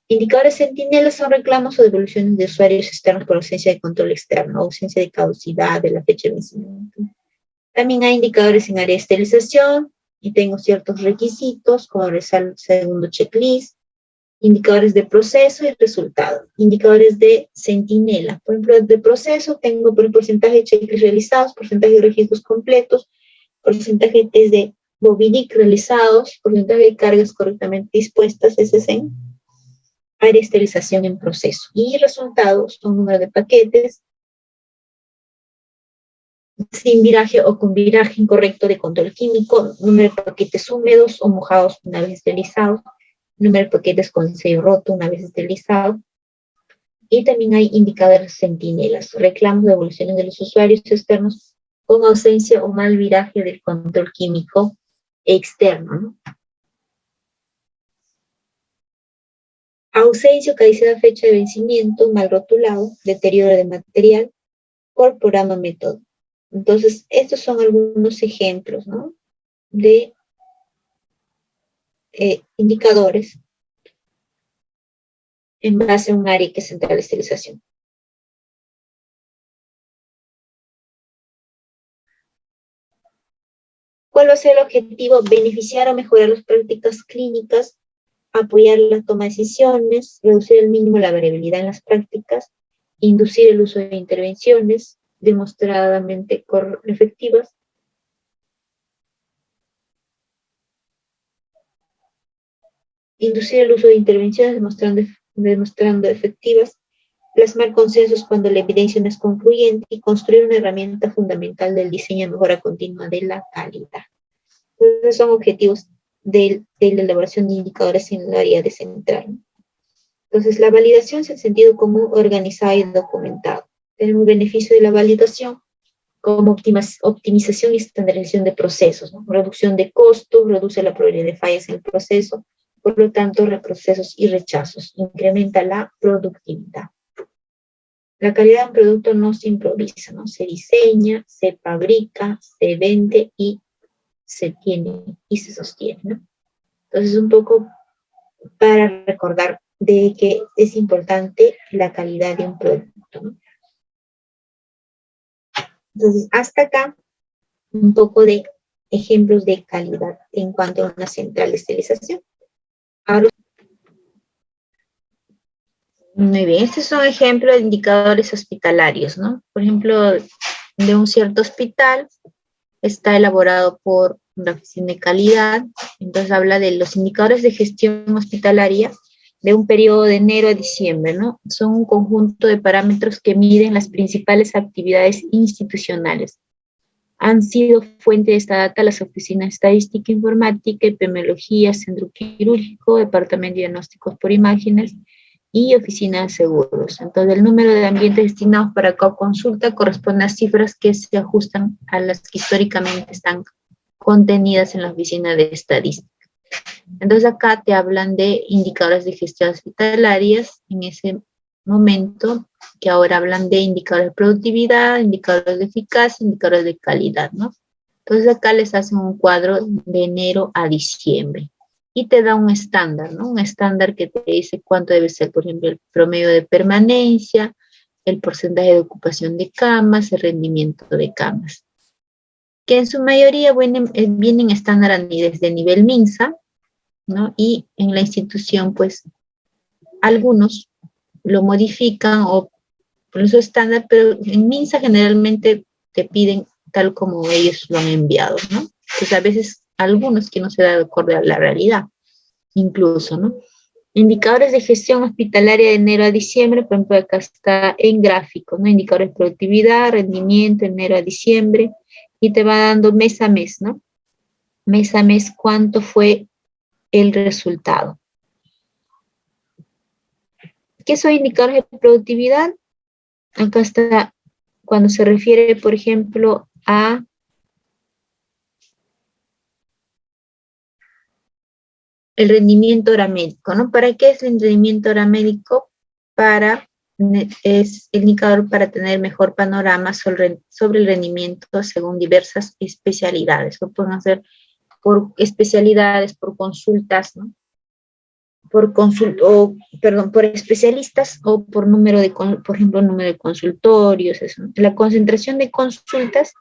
Indicadores centinelas son reclamos o devoluciones de usuarios externos por ausencia de control externo, ausencia de caducidad de la fecha de vencimiento. También hay indicadores en área de esterilización y tengo ciertos requisitos, como el segundo checklist, indicadores de proceso y resultado, indicadores de centinela. Por ejemplo, de proceso tengo por el porcentaje de cheques realizados, porcentaje de registros completos, porcentaje de test de Bobinic realizados, porcentaje de cargas correctamente dispuestas, SSN, área de esterilización en proceso. Y resultados son número de paquetes, sin viraje o con viraje incorrecto de control químico, número de paquetes húmedos o mojados una vez esterilizados, número de paquetes con sello roto una vez esterilizado. Y también hay indicadores centinelas, reclamos de evoluciones de los usuarios externos con ausencia o mal viraje del control químico externo, ¿no? Ausencia o caducidad fecha de vencimiento, mal rotulado, deterioro de material por programa método. Entonces, estos son algunos ejemplos, ¿no?, de indicadores en base a un área que es central de esterilización. ¿Cuál va a ser el objetivo? Beneficiar o mejorar las prácticas clínicas, apoyar la toma de decisiones, reducir al mínimo la variabilidad en las prácticas, inducir el uso de intervenciones demostradamente efectivas, inducir el uso de intervenciones demostrando efectivas, plasmar consensos cuando la evidencia no es concluyente y construir una herramienta fundamental del diseño de mejora continua de la calidad. Entonces son objetivos de la elaboración de indicadores en el área de central. Entonces la validación es el sentido común organizado y documentado. Tenemos beneficio de la validación como optimización y estandarización de procesos, ¿no? Reducción de costos, reduce la probabilidad de fallas en el proceso, por lo tanto, reprocesos y rechazos, incrementa la productividad. La calidad de un producto no se improvisa, ¿no? Se diseña, se fabrica, se vende y se tiene y se sostiene, ¿no? Entonces, un poco para recordar de que es importante la calidad de un producto, ¿no? Entonces, hasta acá, un poco de ejemplos de calidad en cuanto a una central de esterilización. Ahora, muy bien, estos son ejemplos de indicadores hospitalarios, ¿no? Por ejemplo, de un cierto hospital, está elaborado por una oficina de calidad, entonces habla de los indicadores de gestión hospitalaria de un periodo de enero a diciembre, ¿no? Son un conjunto de parámetros que miden las principales actividades institucionales. Han sido fuente de esta data las oficinas de estadística informática, epidemiología, centro quirúrgico, departamento de diagnósticos por imágenes y oficina de seguros. Entonces, el número de ambientes destinados para consulta corresponde a cifras que se ajustan a las que históricamente están contenidas en la oficina de estadística. Entonces, acá te hablan de indicadores de gestión hospitalarias en ese momento, que ahora hablan de indicadores de productividad, indicadores de eficacia, indicadores de calidad, ¿no? Entonces, acá les hacen un cuadro de enero a diciembre. Y te da un estándar, ¿no? Un estándar que te dice cuánto debe ser, por ejemplo, el promedio de permanencia, el porcentaje de ocupación de camas, el rendimiento de camas. Que en su mayoría vienen estándar desde nivel MINSA, ¿no? Y en la institución, pues, algunos lo modifican o por eso estándar, pero en MINSA generalmente te piden tal como ellos lo han enviado, ¿no? Pues a veces algunos que no se da de acuerdo a la realidad, incluso, ¿no? Indicadores de gestión hospitalaria de enero a diciembre, por ejemplo, acá está en gráfico, ¿no? Indicadores de productividad, rendimiento, enero a diciembre, y te va dando mes a mes, ¿no? Mes a mes, cuánto fue el resultado. ¿Qué son indicadores de productividad? Acá está cuando se refiere, por ejemplo, a el rendimiento hora médico, ¿no? ¿Para qué es el rendimiento hora médico? Es el indicador para tener mejor panorama sobre el rendimiento según diversas especialidades. Lo pueden hacer por especialidades, por consultas, ¿no? Por especialistas o por número de, por ejemplo, número de consultorios. Eso. La concentración de consultas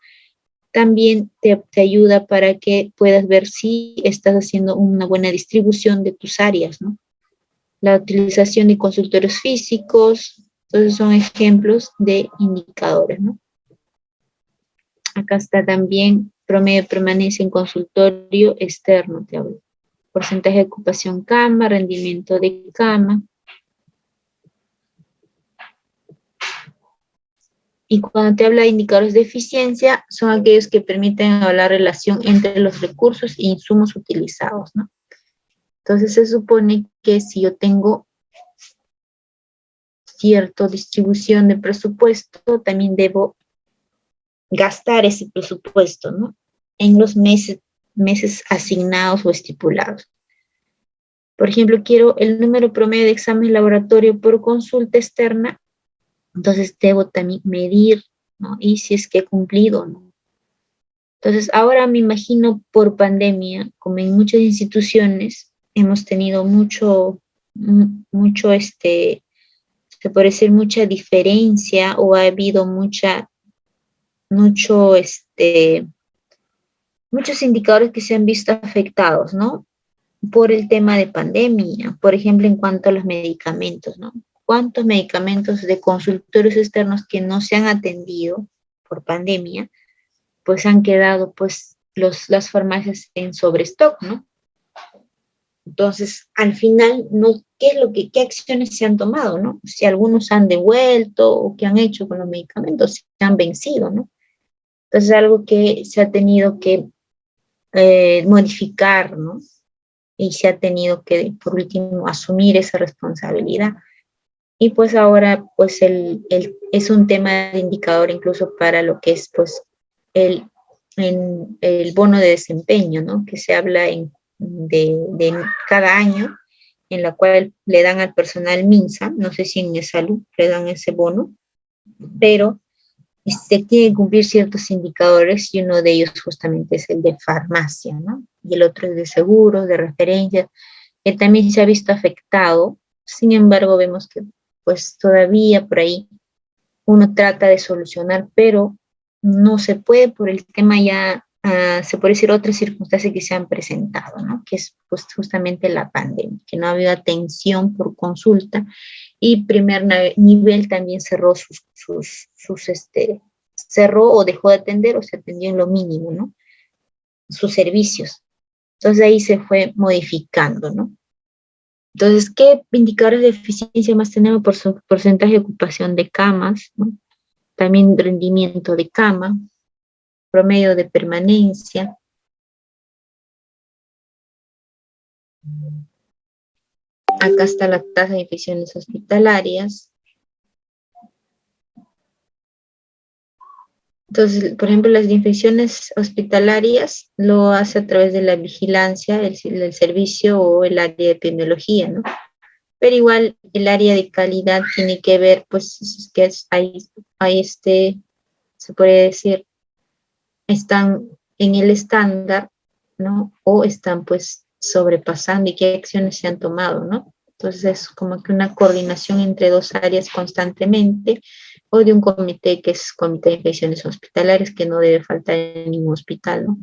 también te ayuda para que puedas ver si estás haciendo una buena distribución de tus áreas, ¿no? La utilización de consultorios físicos, entonces son ejemplos de indicadores, ¿no? Acá está también promedio de permanencia en consultorio externo, te hablo. Porcentaje de ocupación cama, rendimiento de cama. Y cuando te habla de indicadores de eficiencia, son aquellos que permiten hablar la relación entre los recursos e insumos utilizados, ¿no? Entonces se supone que si yo tengo cierta distribución de presupuesto, también debo gastar ese presupuesto, ¿no? En los meses asignados o estipulados. Por ejemplo, quiero el número promedio de examen laboratorio por consulta externa, entonces debo también medir, ¿no? Y si es que he cumplido, ¿no? Entonces, ahora me imagino por pandemia, como en muchas instituciones, hemos tenido se puede decir mucha diferencia o ha habido muchos indicadores que se han visto afectados, ¿no? Por el tema de pandemia, por ejemplo, en cuanto a los medicamentos, ¿no? ¿Cuántos medicamentos de consultorios externos que no se han atendido por pandemia, pues han quedado, pues, las farmacias en sobrestock, ¿no? Entonces, al final, no, ¿qué acciones se han tomado, no? Si algunos han devuelto o qué han hecho con los medicamentos, se han vencido, ¿no? Entonces, algo que se ha tenido que modificar, ¿no? Y se ha tenido que, por último, asumir esa responsabilidad. Y pues ahora, pues, es un tema de indicador incluso para lo que es, pues, el bono de desempeño, ¿no? Que se habla de cada año, en la cual le dan al personal MINSA, no sé si en salud le dan ese bono, pero se tienen que cumplir ciertos indicadores y uno de ellos justamente es el de farmacia, ¿no? Y el otro es de seguros, de referencia, que también se ha visto afectado. Sin embargo, vemos que pues todavía por ahí uno trata de solucionar, pero no se puede por el tema ya, se puede decir otras circunstancias que se han presentado, ¿no? Que es pues justamente la pandemia, que no ha habido atención por consulta y primer nivel también cerró cerró o dejó de atender o se atendió en lo mínimo, ¿no? Sus servicios. Entonces ahí se fue modificando, ¿no? Entonces, ¿qué indicadores de eficiencia más tenemos? Por su porcentaje de ocupación de camas, ¿no? También rendimiento de cama, promedio de permanencia. Acá está la tasa de infecciones hospitalarias. Entonces, por ejemplo, las infecciones hospitalarias lo hace a través de la vigilancia, el servicio o el área de epidemiología, ¿no? Pero igual el área de calidad tiene que ver, pues, es que hay se puede decir, están en el estándar, ¿no? O están, pues, sobrepasando y qué acciones se han tomado, ¿no? Entonces es como que una coordinación entre dos áreas constantemente, o de un comité que es comité de infecciones hospitalarias, que no debe faltar en ningún hospital, ¿no?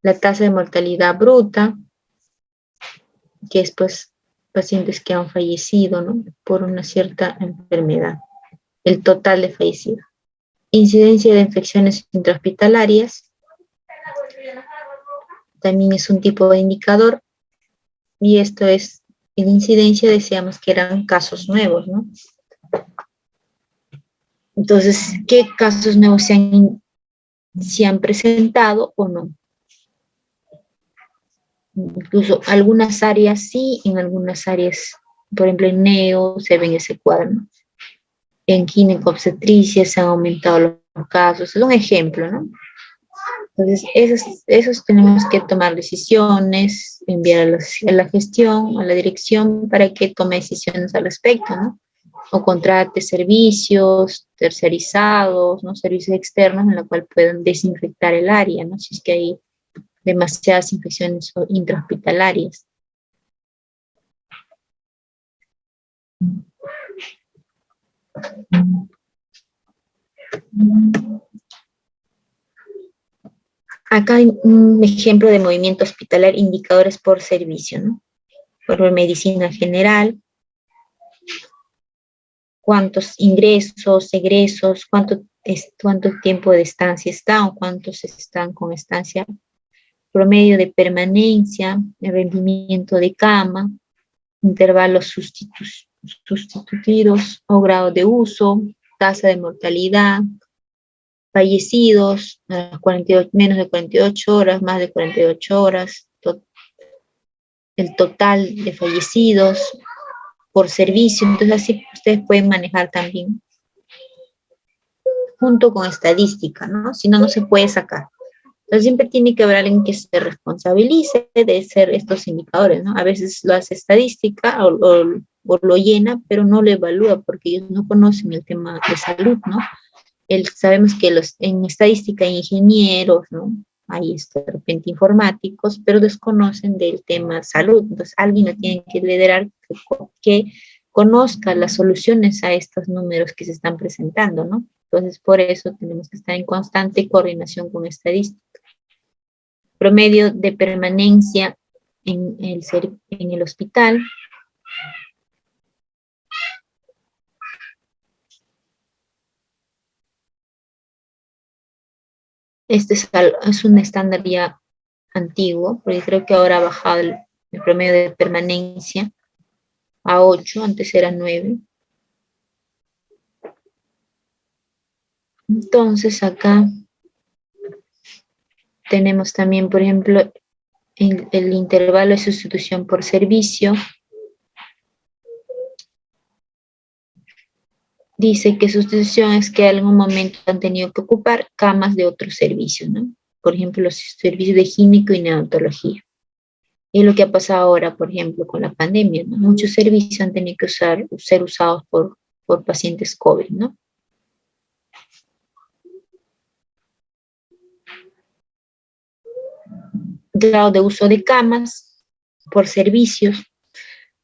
La tasa de mortalidad bruta, que es, pues, pacientes que han fallecido, ¿no? Por una cierta enfermedad. El total de fallecidos. Incidencia de infecciones intrahospitalarias, también es un tipo de indicador, y esto es, en incidencia decíamos que eran casos nuevos, ¿no? Entonces, ¿qué casos nuevos se han presentado o no? Incluso algunas áreas sí, en algunas áreas, por ejemplo en neo, se ve en ese cuadro, ¿no? En ginecobstetricia se han aumentado los casos, es un ejemplo, ¿no? Entonces, esos tenemos que tomar decisiones, enviar a la gestión, a la dirección, para que tome decisiones al respecto, ¿no? O contrate servicios tercerizados, ¿no? Servicios externos en los cuales puedan desinfectar el área, ¿no? Si es que hay demasiadas infecciones intrahospitalarias. Acá hay un ejemplo de movimiento hospitalario, indicadores por servicio, ¿no? Por medicina general, cuántos ingresos, egresos, cuánto cuánto tiempo de estancia están o cuántos están con estancia, promedio de permanencia, el rendimiento de cama, intervalos sustituidos o grado de uso, tasa de mortalidad, fallecidos, menos de 48 horas, más de 48 horas, el total de fallecidos por servicio. Entonces así ustedes pueden manejar también junto con estadística, ¿no? Si no, no se puede sacar. Entonces siempre tiene que haber alguien que se responsabilice de ser estos indicadores, ¿no? A veces lo hace estadística o lo llena, pero no lo evalúa porque ellos no conocen el tema de salud, ¿no? Sabemos que en estadística hay ingenieros, ¿no? Hay de repente informáticos, pero desconocen del tema salud. Entonces alguien lo tiene que liderar que conozca las soluciones a estos números que se están presentando, ¿no? Entonces por eso tenemos que estar en constante coordinación con estadística. Promedio de permanencia en el hospital. Este es un estándar ya antiguo, porque creo que ahora ha bajado el promedio de permanencia a 8, antes era 9. Entonces acá tenemos también, por ejemplo, el intervalo de sustitución por servicio. Dice que sustitución es que en algún momento han tenido que ocupar camas de otros servicios, ¿no? Por ejemplo, los servicios de gineco y neonatología. Y lo que ha pasado ahora, por ejemplo, con la pandemia, ¿no? Muchos servicios han tenido que ser usados por pacientes COVID, ¿no? Grado de uso de camas por servicios.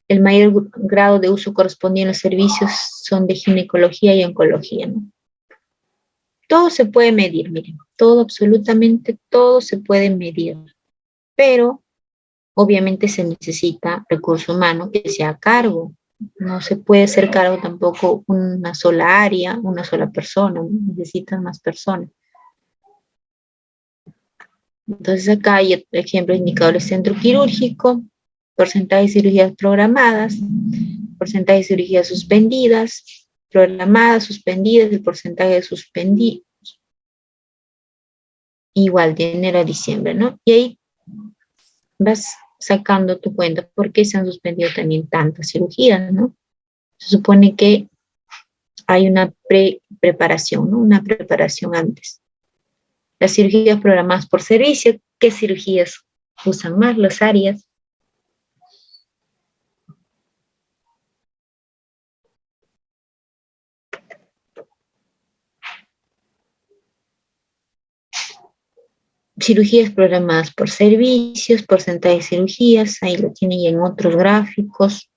El mayor grado de uso correspondiente a los servicios son de ginecología y oncología, ¿no? Todo se puede medir, miren, todo, absolutamente todo se puede medir, pero obviamente se necesita recurso humano que sea a cargo. No se puede hacer cargo tampoco una sola área, una sola persona, ¿no? Necesitan más personas. Entonces acá hay ejemplos, indicadores centro quirúrgico, porcentaje de cirugías programadas, porcentaje de cirugías suspendidas, programadas, suspendidas, el porcentaje de suspendidos, igual de enero a diciembre, ¿no? Y ahí vas sacando tu cuenta por qué se han suspendido también tantas cirugías, ¿no? Se supone que hay una preparación, ¿no? Una preparación antes. Las cirugías programadas por servicio, ¿qué cirugías usan más? Las áreas. Cirugías programadas por servicios, porcentaje de cirugías, ahí lo tienen ya en otros gráficos.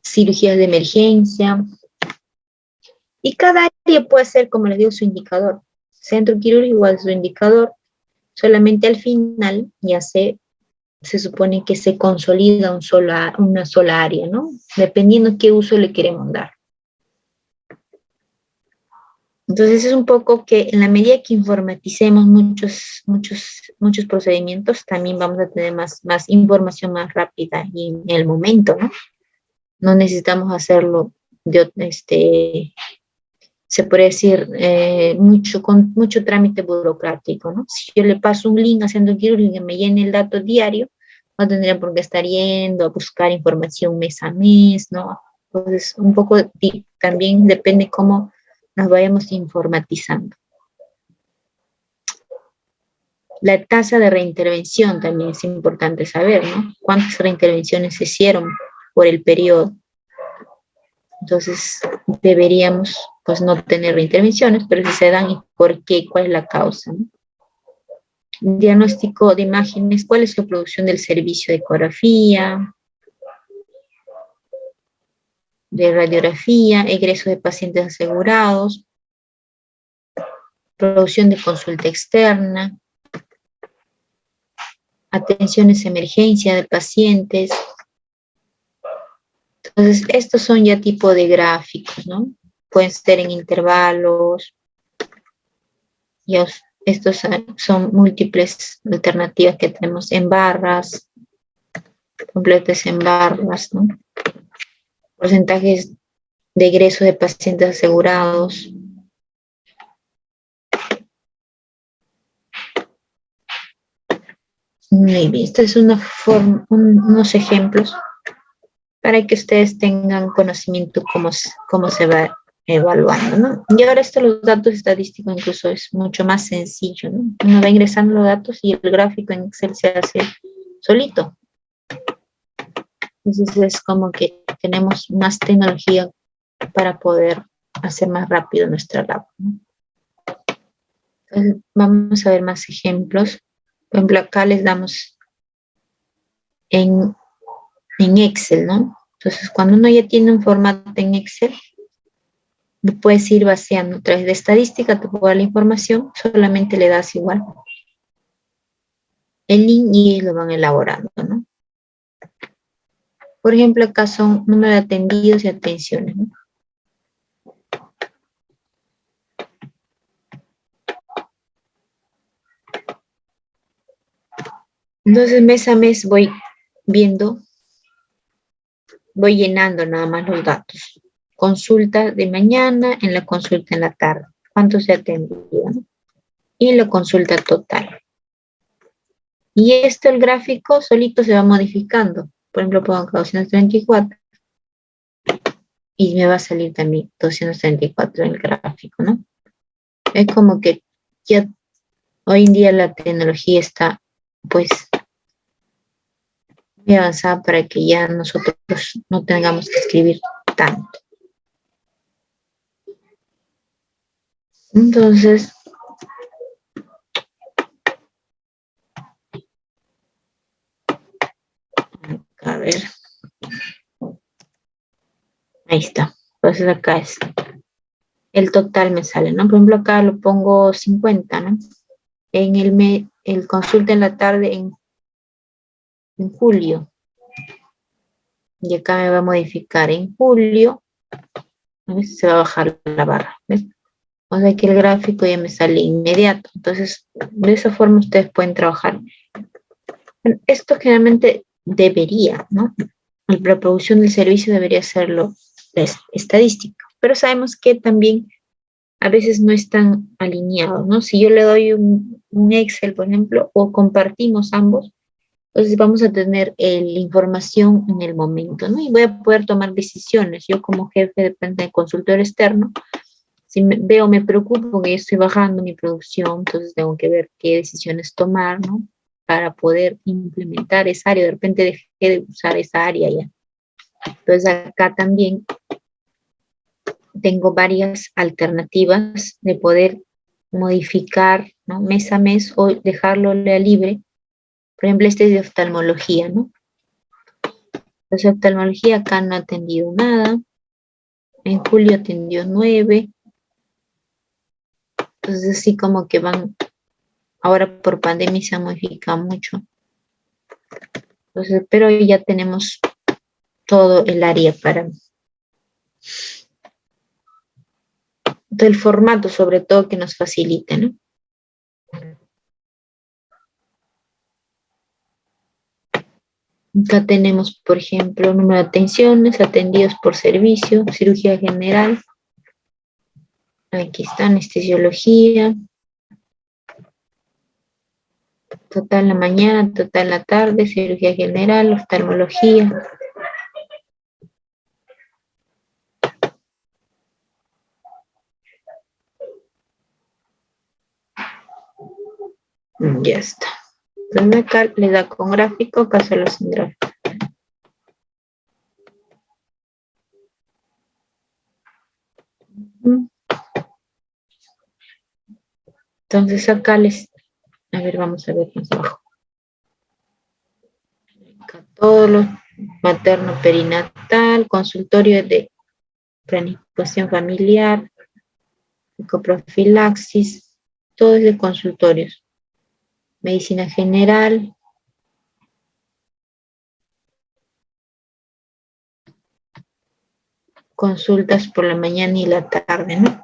Cirugías de emergencia. Y cada área puede ser, como les digo, su indicador. Centro quirúrgico igual su indicador. Solamente al final ya se supone que se consolida una sola área, ¿no? Dependiendo qué uso le queremos dar. Entonces es un poco que en la medida que informaticemos muchos procedimientos, también vamos a tener más información más rápida y en el momento, ¿no? No necesitamos hacerlo se puede decir, con mucho trámite burocrático, ¿no? Si yo le paso un link haciendo quirúrgico y me llene el dato diario, no tendría por qué estar yendo a buscar información mes a mes, ¿no? Entonces, un poco también depende cómo nos vayamos informatizando. La tasa de reintervención también es importante saber, ¿no? ¿Cuántas reintervenciones se hicieron por el periodo? Entonces, deberíamos, pues, no tener reintervenciones, pero si se dan, ¿y por qué? ¿Cuál es la causa? ¿No? Diagnóstico de imágenes, ¿cuál es la producción del servicio de ecografía, de radiografía, egreso de pacientes asegurados, producción de consulta externa, atenciones de emergencia de pacientes? Entonces, estos son ya tipo de gráficos, ¿no? pueden ser en intervalos. Estos son múltiples alternativas que tenemos en barras, completas en barras, ¿no? Porcentajes de egreso de pacientes asegurados. Muy bien, esta es una forma, unos ejemplos para que ustedes tengan conocimiento cómo se va evaluando, ¿no? Y ahora los datos estadísticos incluso es mucho más sencillo, ¿no? Uno va ingresando los datos y el gráfico en Excel se hace solito. Entonces es como que tenemos más tecnología para poder hacer más rápido nuestra labor, ¿no? Entonces vamos a ver más ejemplos. Por ejemplo, acá les damos en Excel, ¿no? Entonces, cuando uno ya tiene un formato en Excel, lo puedes ir vaciando a través de estadística, te puedo dar la información, solamente le das igual el link y lo van elaborando, ¿no? Por ejemplo, acá son número de atendidos y atenciones, ¿no? Entonces, mes a mes voy viendo, voy llenando nada más los datos. Consulta de mañana, en la consulta en la tarde. ¿Cuánto se ha atendido, ¿no? Y la consulta total. Y el gráfico solito se va modificando. Por ejemplo, pongo acá 234 y me va a salir también 234 en el gráfico, ¿no? Es como que ya hoy en día la tecnología está, pues, muy avanzada para que ya nosotros no tengamos que escribir tanto. Entonces, a ver. Ahí está. Entonces acá es el total me sale, ¿no? Por ejemplo, acá lo pongo 50, ¿no? En el consulta en la tarde en julio. Y acá me va a modificar en julio. A ver si se va a bajar la barra, ¿ves? O sea que el gráfico ya me sale inmediato. Entonces, de esa forma ustedes pueden trabajar. Esto generalmente debería, ¿no? La producción del servicio debería hacerlo la estadística. Pero sabemos que también a veces no están alineados, ¿no? Si yo le doy un Excel, por ejemplo, o compartimos ambos, entonces vamos a tener la información en el momento, ¿no? Y voy a poder tomar decisiones. Yo como jefe de consultor externo, si me preocupo que estoy bajando mi producción, entonces tengo que ver qué decisiones tomar, ¿no? Para poder implementar esa área. De repente dejé de usar esa área ya. Entonces acá también tengo varias alternativas de poder modificar, ¿no? Mes a mes o dejarlo libre. Por ejemplo, este es de oftalmología, ¿no? Entonces, oftalmología acá no ha atendido nada. En julio atendió 9. Entonces, así como que van, ahora por pandemia se ha modificado mucho. Entonces, pero ya tenemos todo el área para... Todo el formato, sobre todo, que nos facilite, ¿no? Acá tenemos, por ejemplo, número de atenciones, atendidos por servicio, cirugía general. Aquí está, anestesiología. Total la mañana, total la tarde, cirugía general, oftalmología. Ya está. Entonces acá le da con gráfico, acá solo sin gráfico. Entonces acá a ver, vamos a ver más abajo. Acá todo lo materno perinatal, consultorio de planificación familiar, psicoprofilaxis, todo es de consultorios. Medicina general. consultas por la mañana y la tarde, ¿no?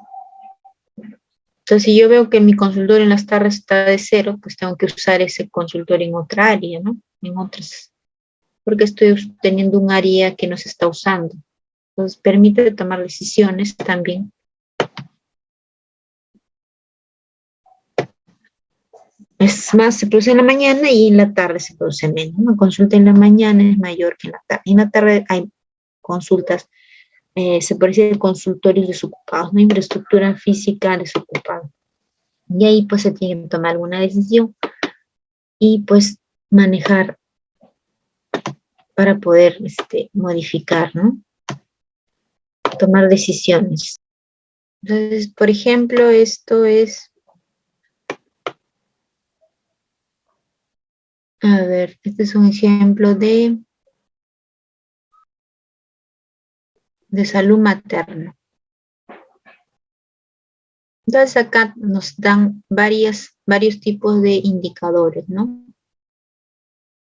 Entonces, si yo veo que mi consultorio en las tardes está de 0, pues tengo que usar ese consultorio en otra área, ¿no? En otras, porque estoy teniendo un área que no se está usando. Entonces, permite tomar decisiones también. Es más, se produce en la mañana y en la tarde se produce menos. Una consulta en la mañana es mayor que en la tarde. En la tarde hay consultas, se puede decir consultorios desocupados, ¿no? Infraestructura física desocupada. Y ahí pues se tiene que tomar alguna decisión y pues manejar para poder modificar, ¿no? Tomar decisiones. Entonces, por ejemplo, esto es, a ver, este es un ejemplo de salud materna. Entonces acá nos dan varios tipos de indicadores, ¿no?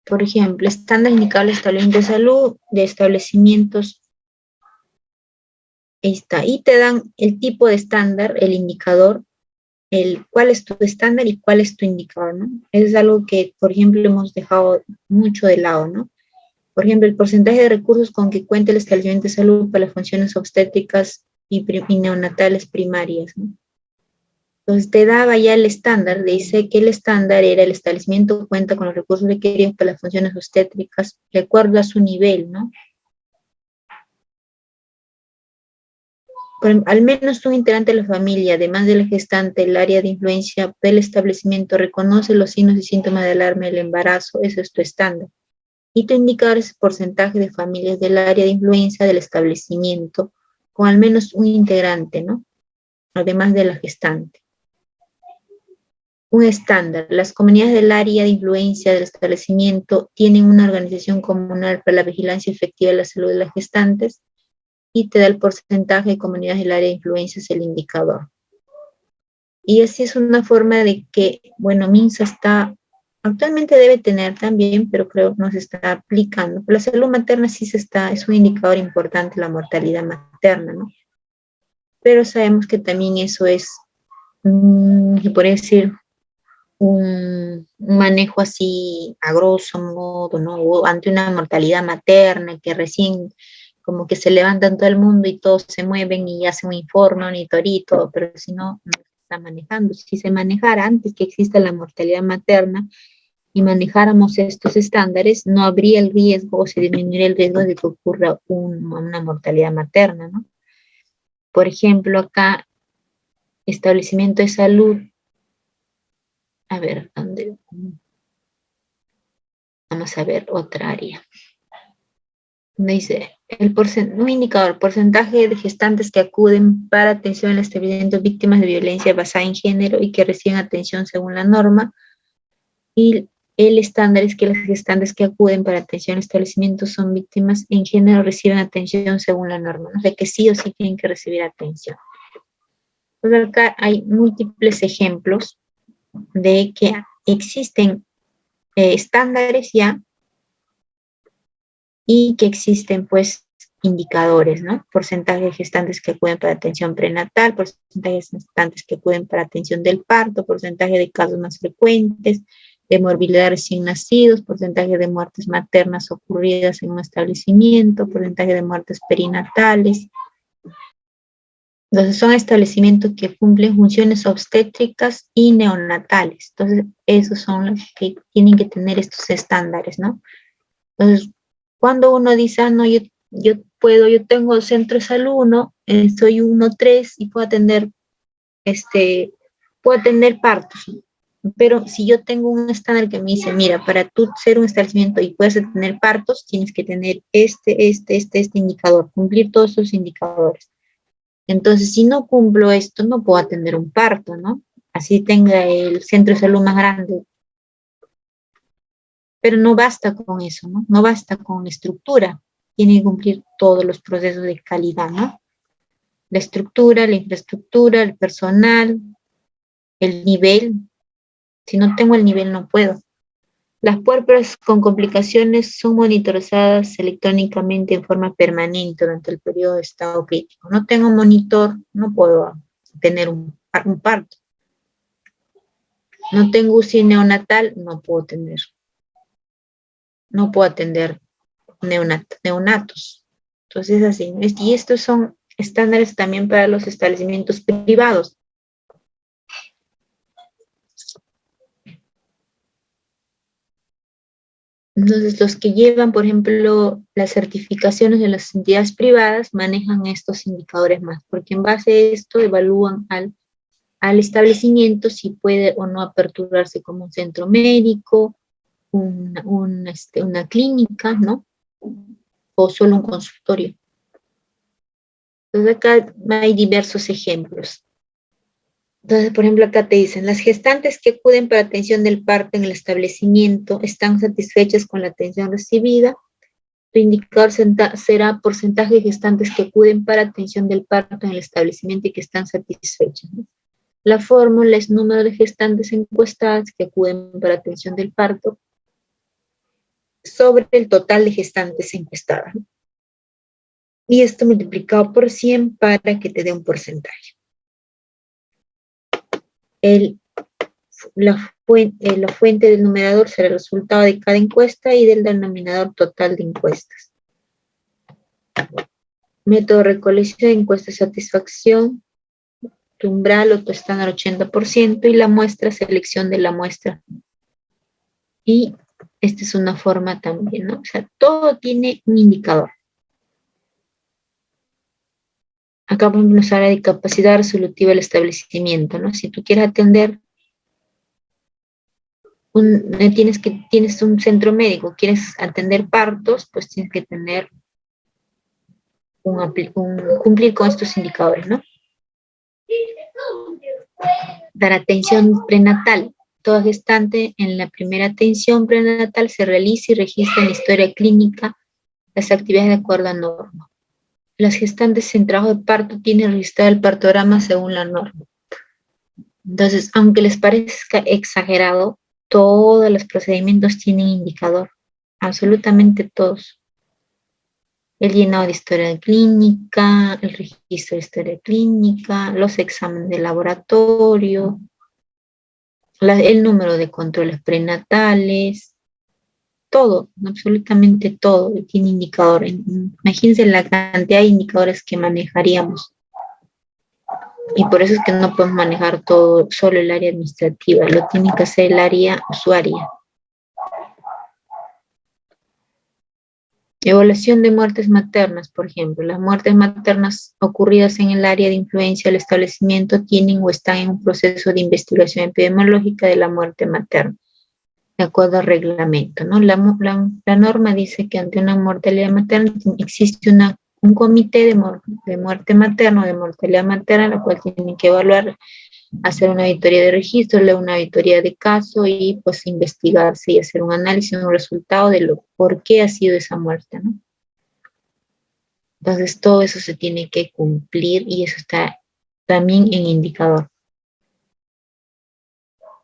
Por ejemplo, estándar indicable de establecimiento de salud, de establecimientos. Ahí está. Y te dan el tipo de estándar, el indicador, cuál es tu estándar y cuál es tu indicador, ¿no? Es algo que, por ejemplo, hemos dejado mucho de lado, ¿no? Por ejemplo, el porcentaje de recursos con que cuenta el establecimiento de salud para las funciones obstétricas y neonatales primarias, ¿no? Entonces te daba ya el estándar, dice que el estándar era el establecimiento cuenta con los recursos requeridos para las funciones obstétricas de acuerdo a su nivel, ¿no? Al menos un integrante de la familia, además de la gestante, el área de influencia del establecimiento reconoce los signos y síntomas de alarma del embarazo, eso es tu estándar. Y tu indicador es el porcentaje de familias del área de influencia del establecimiento, con al menos un integrante, ¿no? Además de la gestante. Un estándar. Las comunidades del área de influencia del establecimiento tienen una organización comunal para la vigilancia efectiva de la salud de las gestantes y te da el porcentaje de comunidades del área de influencia, es el indicador. Y así es una forma de que, bueno, MINSA actualmente debe tener también, pero creo que no se está aplicando. La salud materna sí es un indicador importante, la mortalidad materna, ¿no? Pero sabemos que también eso es, se puede decir, un manejo así a grosso modo, ¿no? O ante una mortalidad materna que recién como que se levantan todo el mundo y todos se mueven y hacen un informe, un torito, pero si no, no se está manejando. Si se manejara antes que exista la mortalidad materna y manejáramos estos estándares, no habría el riesgo o se disminuiría el riesgo de que ocurra una mortalidad materna, ¿no? Por ejemplo, acá, establecimiento de salud. A ver, ¿dónde? Vamos a ver otra área. Dice, un indicador, porcentaje de gestantes que acuden para atención al establecimiento víctimas de violencia basada en género y que reciben atención según la norma. Y el estándar es que las gestantes que acuden para atención al establecimiento son víctimas en género, reciben atención según la norma, ¿no? O sea que sí o sí tienen que recibir atención. Pues acá hay múltiples ejemplos de que existen estándares ya y que existen pues indicadores, ¿no? Porcentaje de gestantes que acuden para atención prenatal, porcentaje de gestantes que acuden para atención del parto, porcentaje de casos más frecuentes, de morbilidad recién nacidos, porcentaje de muertes maternas ocurridas en un establecimiento, porcentaje de muertes perinatales. Entonces son establecimientos que cumplen funciones obstétricas y neonatales. Entonces esos son los que tienen que tener estos estándares, ¿no? Entonces, cuando uno dice, no, yo tengo centro de salud, ¿no? Soy 1-3 y puedo atender partos. Pero si yo tengo un estándar que me dice, mira, para tú ser un establecimiento y puedes tener partos, tienes que tener este indicador, cumplir todos esos indicadores. Entonces, si no cumplo esto, no puedo atender un parto, ¿no? Así tenga el centro de salud más grande. Pero no basta con eso, ¿no? No basta con estructura. Tiene que cumplir todos los procesos de calidad, ¿no? La estructura, la infraestructura, el personal, el nivel. Si no tengo el nivel, no puedo. Las puérperas con complicaciones son monitorizadas electrónicamente en forma permanente durante el periodo de estado crítico. No tengo monitor, no puedo tener un parto. No tengo UCI neonatal, no puedo atender neonatos. Entonces, así. Y estos son estándares también para los establecimientos privados. Entonces, los que llevan, por ejemplo, las certificaciones de las entidades privadas manejan estos indicadores más, porque en base a esto evalúan al establecimiento si puede o no aperturarse como un centro médico, una clínica, ¿no? O solo un consultorio. Entonces, acá hay diversos ejemplos. Entonces, por ejemplo, acá te dicen, las gestantes que acuden para atención del parto en el establecimiento están satisfechas con la atención recibida. Tu indicador será porcentaje de gestantes que acuden para atención del parto en el establecimiento y que están satisfechas, ¿no? La fórmula es número de gestantes encuestadas que acuden para atención del parto sobre el total de gestantes encuestadas, ¿no? Y esto multiplicado por 100 para que te dé un porcentaje. La fuente del numerador será el resultado de cada encuesta y del denominador total de encuestas. Método de recolección de encuesta de satisfacción, tu umbral o tu estándar 80% y la muestra, selección de la muestra. Y esta es una forma también, ¿no? O sea, todo tiene un indicador. Acá por ejemplo nos habla de capacidad resolutiva del establecimiento, ¿no? Si tú quieres atender tienes un centro médico, quieres atender partos, pues tienes que tener cumplir con estos indicadores, ¿no? Dar atención prenatal. Toda gestante en la primera atención prenatal se realiza y registra en la historia clínica las actividades de acuerdo a norma. Las gestantes en trabajo de parto tienen registrado el partograma según la norma. Entonces, aunque les parezca exagerado, todos los procedimientos tienen indicador, absolutamente todos. El llenado de historia clínica, el registro de historia clínica, los exámenes de laboratorio, el número de controles prenatales, todo, absolutamente todo tiene indicador. Imagínense la cantidad de indicadores que manejaríamos. Y por eso es que no podemos manejar todo, solo el área administrativa, lo tiene que hacer el área usuaria. Evaluación de muertes maternas, por ejemplo. Las muertes maternas ocurridas en el área de influencia del establecimiento tienen o están en un proceso de investigación epidemiológica de la muerte materna, de acuerdo al reglamento, ¿no? La norma dice que ante una mortalidad materna existe un comité de muerte materna, de mortalidad materna, la cual tienen que evaluar, hacer una auditoría de registro, leer una auditoría de caso y pues investigarse y hacer un análisis, un resultado de por qué ha sido esa muerte, ¿no? Entonces todo eso se tiene que cumplir y eso está también en indicador.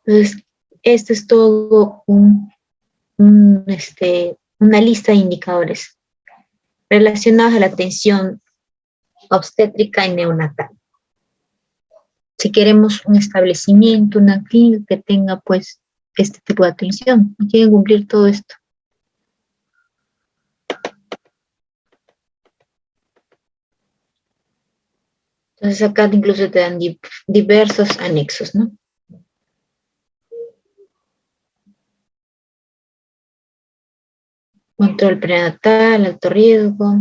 Entonces, esto es todo una lista de indicadores relacionados a la atención obstétrica y neonatal. Si queremos un establecimiento, una clínica que tenga pues este tipo de atención, tienen que cumplir todo esto. Entonces acá incluso te dan diversos anexos, ¿no? Control prenatal, alto riesgo,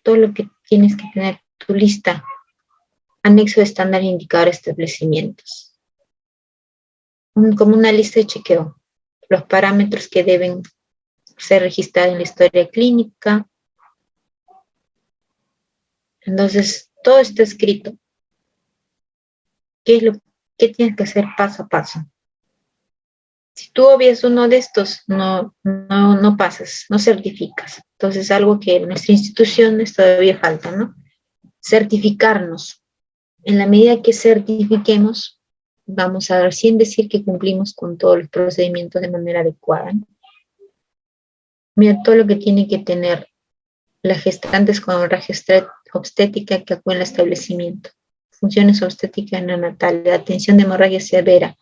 todo lo que tienes que tener tu lista. Anexo de estándar e indicadores de establecimientos. Como una lista de chequeo. Los parámetros que deben ser registrados en la historia clínica. Entonces, todo está escrito. ¿Qué tienes que hacer paso a paso? Si tú obvias uno de estos, no pasas, no certificas. Entonces, algo que en nuestra institución todavía falta, ¿no? Certificarnos. En la medida que certifiquemos, vamos a recién decir que cumplimos con todos los procedimientos de manera adecuada, ¿no? Mira, todo lo que tiene que tener las gestantes con hemorragia obstétrica que acuden al establecimiento. Funciones obstétricas neonatales, atención de hemorragia severa.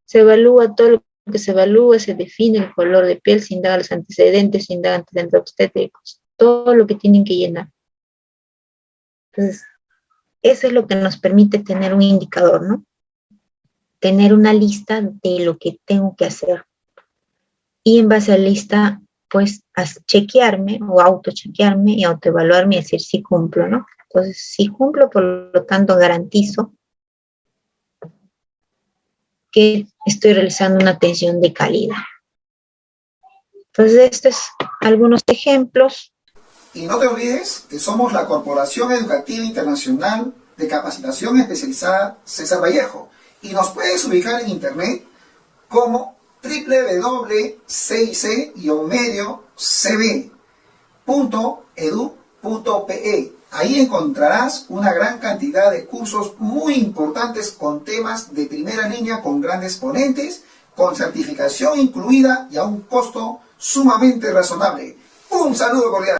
Se evalúa todo lo que se evalúa, se define el color de piel, se indaga los antecedentes, se indaga antecedentes obstétricos, todo lo que tienen que llenar. Entonces, eso es lo que nos permite tener un indicador, ¿no? Tener una lista de lo que tengo que hacer. Y en base a la lista, pues, chequearme o autochequearme y autoevaluarme y decir si cumplo, ¿no? Entonces, si cumplo, por lo tanto, garantizo que estoy realizando una atención de calidad. Entonces, estos son algunos ejemplos. Y no te olvides que somos la Corporación Educativa Internacional de Capacitación Especializada César Vallejo. Y nos puedes ubicar en internet como www.cic-cb.edu.pe. Ahí encontrarás una gran cantidad de cursos muy importantes con temas de primera línea, con grandes ponentes, con certificación incluida y a un costo sumamente razonable. Un saludo cordial.